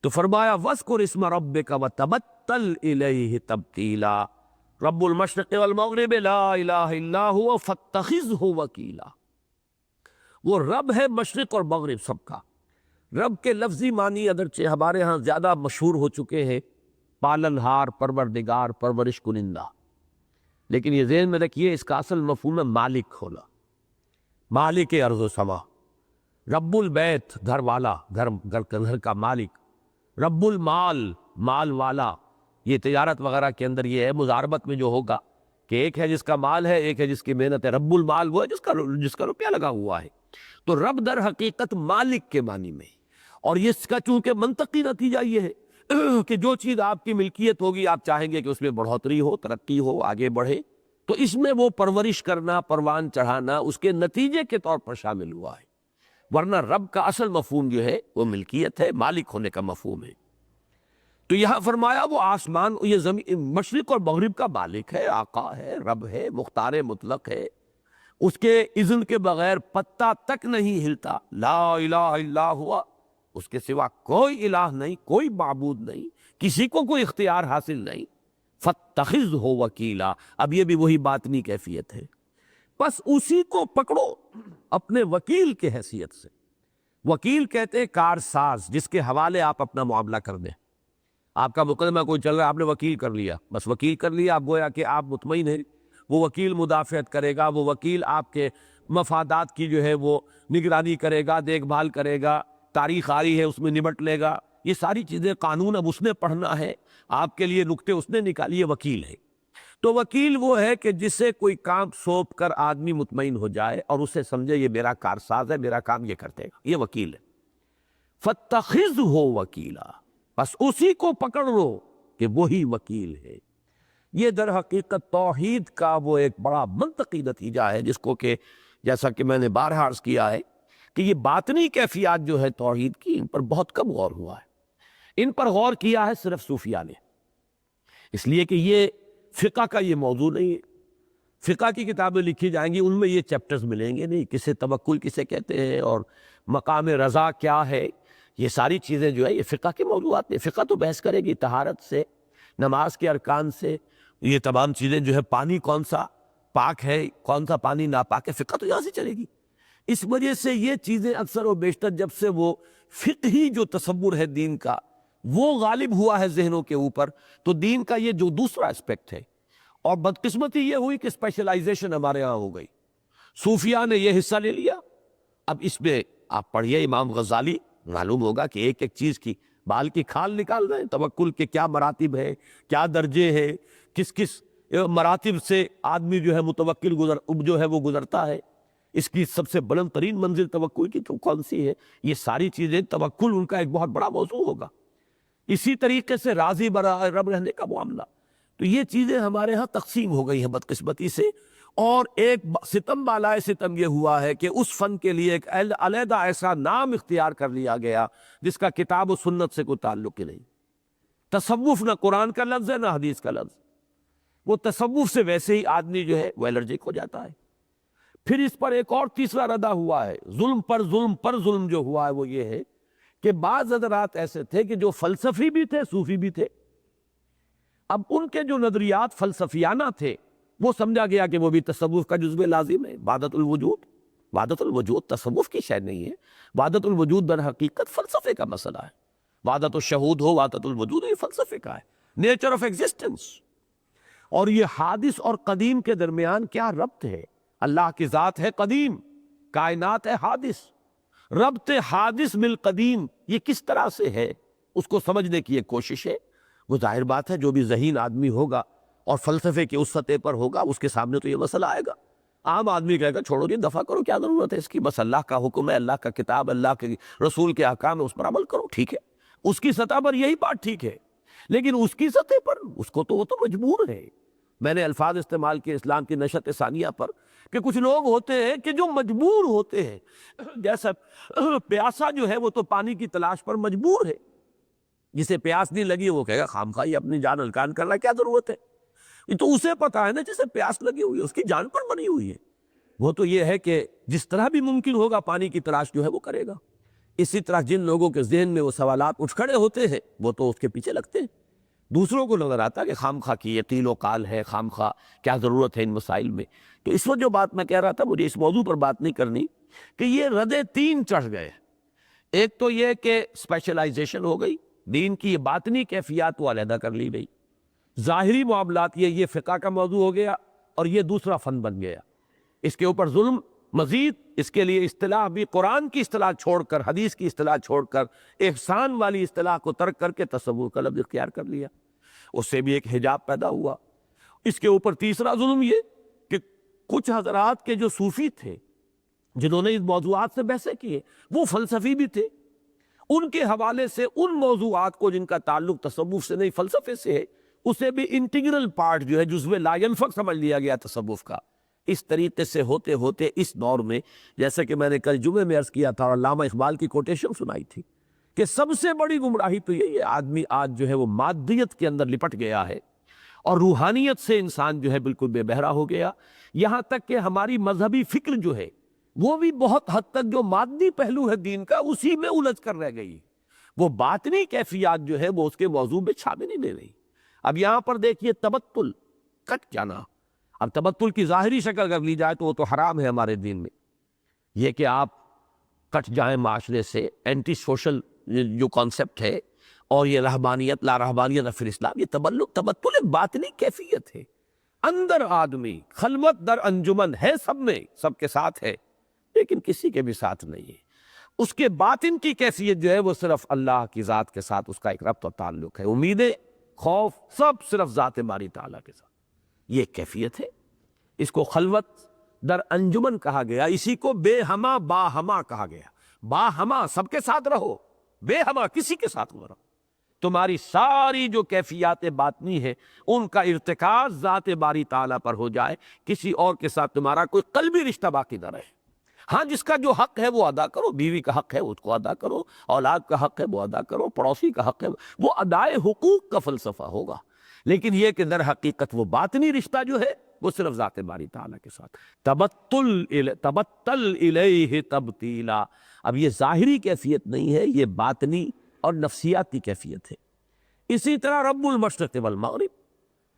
تو فرمایا وَاذْكُرِ اسْمَ رَبِّكَ وَتَبَتَّلْ إِلَيْهِ تَبْتِيلًا، رب المشرق والمغرب لا الہ الا هو فاتخذہ وکیلا، وہ رب ہے مشرق اور مغرب سب کا۔ رب کے لفظی معنی اگرچہ ہمارے ہاں زیادہ مشہور ہو چکے ہیں، پالن ہار، پروردگار، پرورش کنندہ، لیکن یہ ذہن میں رکھیے اس کا اصل مفہوم ہے مالک ہونا، مالک ارض و سما، رب البیت گھر والا، گھر کا مالک، رب المال مال والا، یہ تجارت وغیرہ کے اندر یہ ہے، مضاربت میں جو ہوگا کہ ایک ہے جس کا مال ہے، ایک ہے جس کی محنت ہے۔ رب المال وہ ہے جس کا روپیہ لگا ہوا ہے۔ تو رب در حقیقت مالک کے معنی میں، اور یہ اس کا چونکہ منطقی نتیجہ یہ ہے کہ جو چیز آپ کی ملکیت ہوگی آپ چاہیں گے کہ اس میں بڑھوتری ہو، ترقی ہو، آگے بڑھے، تو اس میں وہ پرورش کرنا، پروان چڑھانا اس کے نتیجے کے طور پر شامل ہوا ہے، ورنہ رب کا اصل مفہوم جو ہے وہ ملکیت ہے، مالک ہونے کا مفہوم ہے۔ تو یہاں فرمایا وہ آسمان، یہ زمین، مشرق اور مغرب کا مالک ہے، آقا ہے، رب ہے، مختار مطلق ہے، اس کے اذن کے بغیر پتہ تک نہیں ہلتا، لا الہ الا ہوا، اس کے سوا کوئی الہ نہیں، کوئی معبود نہیں، کسی کو کوئی اختیار حاصل نہیں۔ فاتخذہ وکیلا، اب یہ بھی وہی باطنی کیفیت ہے، بس اسی کو پکڑو اپنے وکیل کے حیثیت سے۔ وکیل کہتے ہیں کارساز، جس کے حوالے آپ اپنا معاملہ کر دیں۔ آپ کا مقدمہ کوئی چل رہا ہے، آپ نے وکیل کر لیا، بس وکیل کر لیا، آپ گویا کہ آپ مطمئن ہیں، وہ وکیل مدافعت کرے گا، وہ وکیل آپ کے مفادات کی جو ہے وہ نگرانی کرے گا، دیکھ بھال کرے گا، تاریخ آ رہی ہے اس میں نمٹ لے گا، یہ ساری چیزیں، قانون اب اس نے پڑھنا ہے، آپ کے لیے نکتے اس نے نکالی، یہ وکیل ہے۔ تو وکیل وہ ہے کہ جسے کوئی کام سونپ کر آدمی مطمئن ہو جائے اور اسے سمجھے یہ میرا کارساز ہے، میرا کام یہ کرتے گا، یہ وکیل ہے۔ فاتخذہ وکیلا، بس اسی کو پکڑ لو کہ وہی وکیل ہے۔ یہ در حقیقت توحید کا وہ ایک بڑا منطقی نتیجہ ہے، جس کو کہ جیسا کہ میں نے بارہا عرض کیا ہے کہ یہ باطنی کیفیات جو ہے توحید کی، ان پر بہت کم غور ہوا ہے، ان پر غور کیا ہے صرف صوفیاء نے، اس لیے کہ یہ فقہ کا یہ موضوع نہیں ہے۔ فقہ کی کتابیں لکھی جائیں گی، ان میں یہ چیپٹرز ملیں گے نہیں، کسے توکل کسے کہتے ہیں اور مقام رضا کیا ہے، یہ ساری چیزیں جو ہے یہ فقہ کے موضوعات ہیں۔ فقہ تو بحث کرے گی طہارت سے، نماز کے ارکان سے، یہ تمام چیزیں جو ہے، پانی کون سا پاک ہے، کون سا پانی ناپاک ہے، فقہ تو یہاں سے چلے گی۔ اس وجہ سے یہ چیزیں اکثر و بیشتر جب سے وہ فقہی جو تصور ہے دین کا وہ غالب ہوا ہے ذہنوں کے اوپر، تو دین کا یہ جو دوسرا اسپیکٹ ہے، اور بدقسمتی یہ ہوئی کہ اسپیشلائزیشن ہمارے ہاں ہو گئی، صوفیاء نے یہ حصہ لے لیا۔ اب اس میں آپ پڑھیے امام غزالی، معلوم ہوگا کہ ایک ایک چیز کی بال کی کھال نکال رہے ہیں، توکل کے کیا مراتب ہے، کیا درجے ہیں، کس کس مراتب سے آدمی جو ہے متوکل جو ہے وہ گزرتا ہے، اس کی سب سے بلند ترین منزل توکل کی تو کون سی ہے، یہ ساری چیزیں، توکل ان کا ایک بہت بڑا موضوع ہوگا۔ اسی طریقے سے راضی برائے رب رہنے کا معاملہ، تو یہ چیزیں ہمارے ہاں تقسیم ہو گئی ہیں بدقسمتی سے، اور ایک ستم بالائے ستم یہ ہوا ہے کہ اس فن کے لیے ایک علیحدہ ایسا نام اختیار کر لیا گیا جس کا کتاب و سنت سے کوئی تعلق ہی نہیں۔ تصوف نہ قرآن کا لفظ ہے نہ حدیث کا لفظ، وہ تصوف سے ویسے ہی آدمی جو ہے وہ الرجک ہو جاتا ہے۔ پھر اس پر ایک اور تیسرا ردہ ہوا ہے، ظلم پر ظلم پر ظلم جو ہوا ہے وہ یہ ہے کہ بعض حضرات ایسے تھے کہ جو فلسفی بھی تھے، صوفی بھی تھے، اب ان کے جو نظریات فلسفیانہ تھے وہ سمجھا گیا کہ وہ بھی تصوف کا جزو لازم ہے، وحدت الوجود۔ وحدت الوجود تصوف کی شے نہیں ہے، وحدت الوجود در حقیقت فلسفے کا مسئلہ ہے۔ وحدت الشہود ہو، وحدت الوجود، یہ فلسفے کا ہے، نیچر آف ایگزسٹنس۔ اور یہ حادث اور قدیم کے درمیان کیا ربط ہے؟ اللہ کی ذات ہے قدیم، کائنات ہے حادث، ربط حادث بالقدیم یہ کس طرح سے ہے، اس کو سمجھنے کی ایک کوشش ہے۔ وہ ظاہر بات ہے جو بھی ذہین آدمی ہوگا اور فلسفے کی اس سطح پر ہوگا اس کے سامنے تو یہ مسئلہ آئے گا۔ عام آدمی کہے گا چھوڑو جی، دفع کرو، کیا ضرورت ہے اس کی، بس اللہ کا حکم ہے، اللہ کا کتاب، اللہ کے رسول کے احکام ہے، اس پر عمل کرو، ٹھیک ہے۔ اس کی سطح پر یہی بات ٹھیک ہے، لیکن اس کی سطح پر اس کو تو وہ تو مجبور ہے۔ میں نے الفاظ استعمال کیے اسلام کی نشت ثانیہ پر کہ کچھ لوگ ہوتے ہیں کہ جو مجبور ہوتے ہیں، جیسا پیاسا جو ہے وہ تو پانی کی تلاش پر مجبور ہے، جسے پیاس نہیں لگی وہ کہے گا خام خواہ اپنی جان ہلکان کرنا کیا ضرورت ہے، یہ تو اسے پتا ہے نا جسے پیاس لگی ہوئی ہے، اس کی جان پر بنی ہوئی ہے، وہ تو یہ ہے کہ جس طرح بھی ممکن ہوگا پانی کی تلاش جو ہے وہ کرے گا۔ اسی طرح جن لوگوں کے ذہن میں وہ سوالات اٹھ کھڑے ہوتے ہیں وہ تو اس کے پیچھے لگتے ہیں، دوسروں کو نظر آتا ہے کہ خام خواہ کی یہ قیل و قال ہے، خام خواہ کیا ضرورت ہے ان مسائل میں۔ تو اس وقت جو بات میں کہہ رہا تھا، مجھے اس موضوع پر بات نہیں کرنی کہ یہ ردے تین چڑھ گئے۔ ایک تو یہ کہ اسپیشلائزیشن ہو گئی، دین کی یہ باطنی کیفیات وہ علیحدہ کر لی گئی، ظاہری معاملات یہ فقہ کا موضوع ہو گیا اور یہ دوسرا فن بن گیا۔ اس کے اوپر ظلم مزید، اس کے لیے اصطلاح بھی قرآن کی اصطلاح چھوڑ کر، حدیث کی اصطلاح چھوڑ کر، احسان والی اصطلاح کو ترک کر کے تصور کا لفظ اختیار کر لیا۔ اس سے بھی ایک حجاب پیدا ہوا۔ اس کے اوپر تیسرا ظلم یہ کہ کچھ حضرات کے جو صوفی تھے جنہوں نے اس موضوعات سے بحثیں کیے وہ فلسفی بھی تھے، ان کے حوالے سے ان موضوعات کو جن کا تعلق تصوف سے نہیں فلسفے سے ہے اسے بھی انٹیگرل پارٹ جو ہے جزو لا ینفک سمجھ لیا گیا تصوف کا۔ اس طریقے سے ہوتے ہوتے اس دور میں، جیسے کہ میں نے کل جمعے میں عرض کیا تھا اور علامہ اقبال کی کوٹیشن سنائی تھی کہ سب سے بڑی گمراہی تو یہی ہے آدمی آج جو ہے وہ مادیت کے اندر لپٹ گیا ہے اور روحانیت سے انسان جو ہے بالکل بے بہرا ہو گیا، یہاں تک کہ ہماری مذہبی فکر جو ہے وہ بھی بہت حد تک جو مادی پہلو ہے دین کا اسی میں الجھ کر رہ گئی، وہ باطنی کیفیات جو ہے وہ اس کے موضوع میں چھاوے نہیں دے رہی۔ اب یہاں پر دیکھیے تبتل، کٹ جانا، اب تبتل کی ظاہری شکل اگر لی جائے تو وہ تو حرام ہے ہمارے دین میں، یہ کہ آپ کٹ جائیں معاشرے سے، اینٹی سوشل جو کانسیپٹ ہے، اور یہ رہبانیت لا رہبانیت فی الاسلام، یہ تبتل ایک باطنی کیفیت ہے۔ اندر آدمی خلوت در انجمن ہے، سب میں سب کے ساتھ ہے لیکن کسی کے بھی ساتھ نہیں ہے، اس کے باطن کی کیفیت جو ہے وہ صرف اللہ کی ذات کے ساتھ اس کا ایک ربط و تعلق ہے، امیدیں خوف سب صرف ذات باری تعالیٰ کے ساتھ، یہ ایک کیفیت ہے۔ اس کو خلوت در انجمن کہا گیا، اسی کو بے ہما با ہما کہا گیا۔ با ہما سب کے ساتھ رہو، بے ہما کسی کے ساتھ نہ رہو، تمہاری ساری جو کیفیات باطنی ہے ان کا ارتکاز ذات باری تعالیٰ پر ہو جائے، کسی اور کے ساتھ تمہارا کوئی قلبی رشتہ باقی نہ رہے۔ ہاں جس کا جو حق ہے وہ ادا کرو، بیوی کا حق ہے اس کو ادا کرو، اولاد کا حق ہے وہ ادا کرو، پڑوسی کا حق ہے وہ ادائے حقوق کا فلسفہ ہوگا، لیکن یہ کہ در حقیقت وہ باطنی رشتہ جو ہے وہ صرف ذات باری تعالیٰ کے ساتھ۔ تبتل الیہ تبتیلا، اب یہ ظاہری کیفیت نہیں ہے، یہ باطنی اور نفسیاتی کیفیت ہے۔ اسی طرح رب المشرق والمغرب،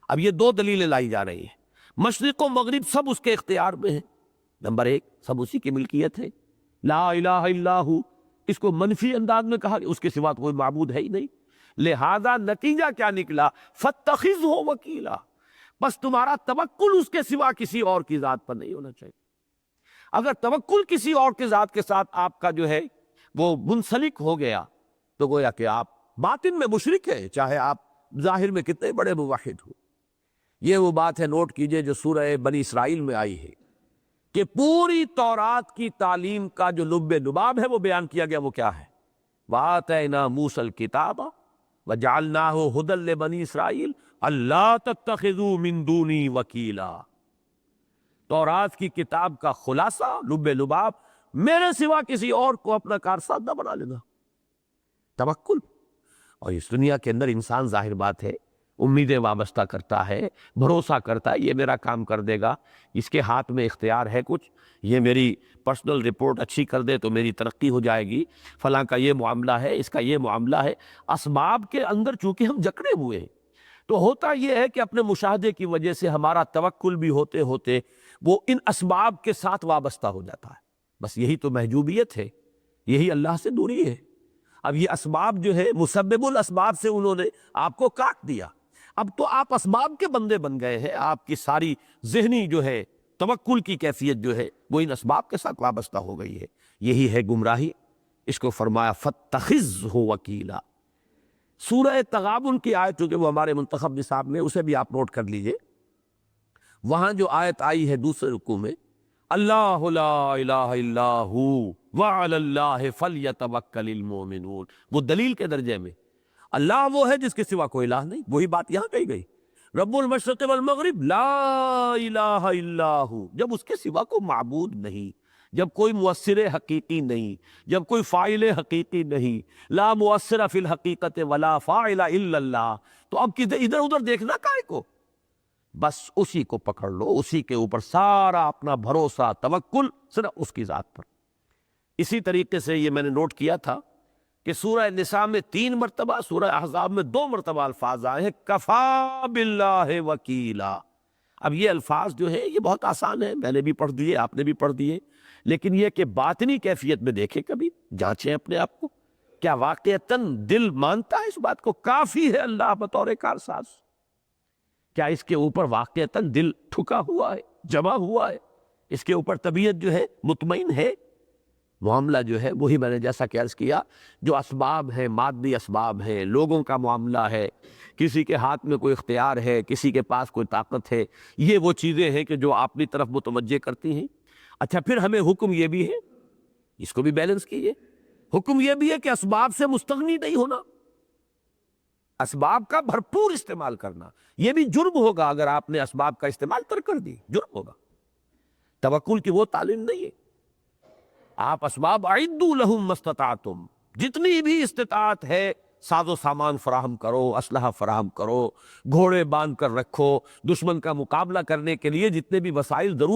اب یہ دو دلیلیں لائی جا رہی ہیں، مشرق و مغرب سب اس کے اختیار میں ہیں، نمبر ایک سب اسی کی ملکیت ہے، لا الہ الا ہو، اس کو منفی انداز میں کہا کہ اس کے سوا کوئی معبود ہے ہی نہیں، لہذا نتیجہ کیا نکلا، فاتخذہ وکیلا، بس تمہارا توکل اس کے سوا کسی اور کی ذات پر نہیں ہونا چاہیے۔ اگر توکل کسی اور کی ذات کے ساتھ آپ کا جو ہے وہ منسلک ہو گیا تو گویا کہ آپ باطن میں مشرک ہے، چاہے آپ ظاہر میں کتنے بڑے موحد ہو۔ یہ وہ بات ہے، نوٹ کیجئے، جو سورہ بنی اسرائیل میں آئی ہے کہ پوری تورات کی تعلیم کا جو لب لباب ہے وہ بیان کیا گیا، وہ کیا ہے، وَآتَيْنَا مُوسَى الْكِتَابَ وَجَعَلْنَاهُ هُدًى لِبَنِي إِسْرَائِيلَ أَلَّا تَتَّخِذُوا مِن دُونِي وَكِيلًا۔ تورات کی کتاب کا خلاصہ، لب لباب، میرے سوا کسی اور کو اپنا کارساز نہ بنا لینا، توکل۔ اور اس دنیا کے اندر انسان ظاہر بات ہے امیدیں وابستہ کرتا ہے، بھروسہ کرتا ہے یہ میرا کام کر دے گا، اس کے ہاتھ میں اختیار ہے کچھ، یہ میری پرسنل رپورٹ اچھی کر دے تو میری ترقی ہو جائے گی، فلاں کا یہ معاملہ ہے، اس کا یہ معاملہ ہے۔ اسباب کے اندر چونکہ ہم جکڑے ہوئے ہیں تو ہوتا یہ ہے کہ اپنے مشاہدے کی وجہ سے ہمارا توکل بھی ہوتے ہوتے وہ ان اسباب کے ساتھ وابستہ ہو جاتا ہے۔ بس یہی تو محجوبیت ہے، یہی اللہ سے دوری ہے۔ اب یہ اسباب جو ہے مسبب الاسباب سے انہوں نے آپ کو کاٹ دیا، اب تو آپ اسباب کے بندے بن گئے ہیں، آپ کی ساری ذہنی جو ہے توکل کی کیفیت جو ہے وہ ان اسباب کے ساتھ وابستہ ہو گئی ہے، یہی ہے گمراہی۔ اس کو فرمایا فاتخذہ وکیلا۔ سورہ تغابن کی آیت جو کہ وہ ہمارے منتخب نصاب میں، اسے بھی آپ نوٹ کر لیجئے، وہاں جو آیت آئی ہے دوسرے رکوع میں، اللہ لا الہ الا ہو وعلی اللہ فلیتوکل المؤمنون، وہ دلیل کے درجے میں اللہ وہ ہے جس کے سوا کوئی الہ نہیں، وہی بات یہاں کہی گئی، رب المشرق والمغرب لا الہ الا ہو، جب اس کے سوا کوئی معبود نہیں، جب کوئی مؤثر حقیقی نہیں، جب کوئی فاعل حقیقی نہیں، لا مؤثر فی الحقیقت ولا فاعل الا اللہ، تو اب ادھر ادھر دیکھنا کائے کو، بس اسی کو پکڑ لو، اسی کے اوپر سارا اپنا بھروسہ توکل صرف اس کی ذات پر۔ اسی طریقے سے یہ میں نے نوٹ کیا تھا کہ سورہ نساء میں 3 مرتبہ، سورہ احزاب میں 2 مرتبہ الفاظ آئے ہیں کفا باللہ وکیلا۔ اب یہ الفاظ جو ہے یہ بہت آسان ہے، میں نے بھی پڑھ دیے، آپ نے بھی پڑھ دیے، لیکن یہ کہ باطنی کیفیت میں دیکھیں، کبھی جانچیں اپنے آپ کو، کیا واقعتاً دل مانتا ہے اس بات کو کافی ہے اللہ بطور کارساز؟ کیا اس کے اوپر واقعتاً دل ٹھکا ہوا ہے، جمع ہوا ہے، اس کے اوپر طبیعت جو ہے مطمئن ہے؟ معاملہ جو ہے وہی میں نے جیسا کہ عرض کیا، جو اسباب ہیں، مادی اسباب ہیں، لوگوں کا معاملہ ہے، کسی کے ہاتھ میں کوئی اختیار ہے، کسی کے پاس کوئی طاقت ہے، یہ وہ چیزیں ہیں کہ جو اپنی طرف متوجہ کرتی ہیں۔ اچھا، پھر ہمیں حکم یہ بھی ہے، اس کو بھی بیلنس کیجیے، حکم یہ بھی ہے کہ اسباب سے مستغنی نہیں ہونا، اسباب کا بھرپور استعمال کرنا۔ یہ بھی جرم ہوگا اگر آپ نے اسباب کا استعمال ترک کر دی، جرم ہوگا۔ توکل کی وہ تعلیم نہیں ہے۔ آپ اسباب اعدوا لہم ما استطعتم، جتنی بھی استطاعت ہے ساز و سامان فراہم کرو، اسلحہ فراہم کرو، گھوڑے باندھ کر رکھو، دشمن کا مقابلہ کرنے کے لیے جتنے بھی وسائل ضرور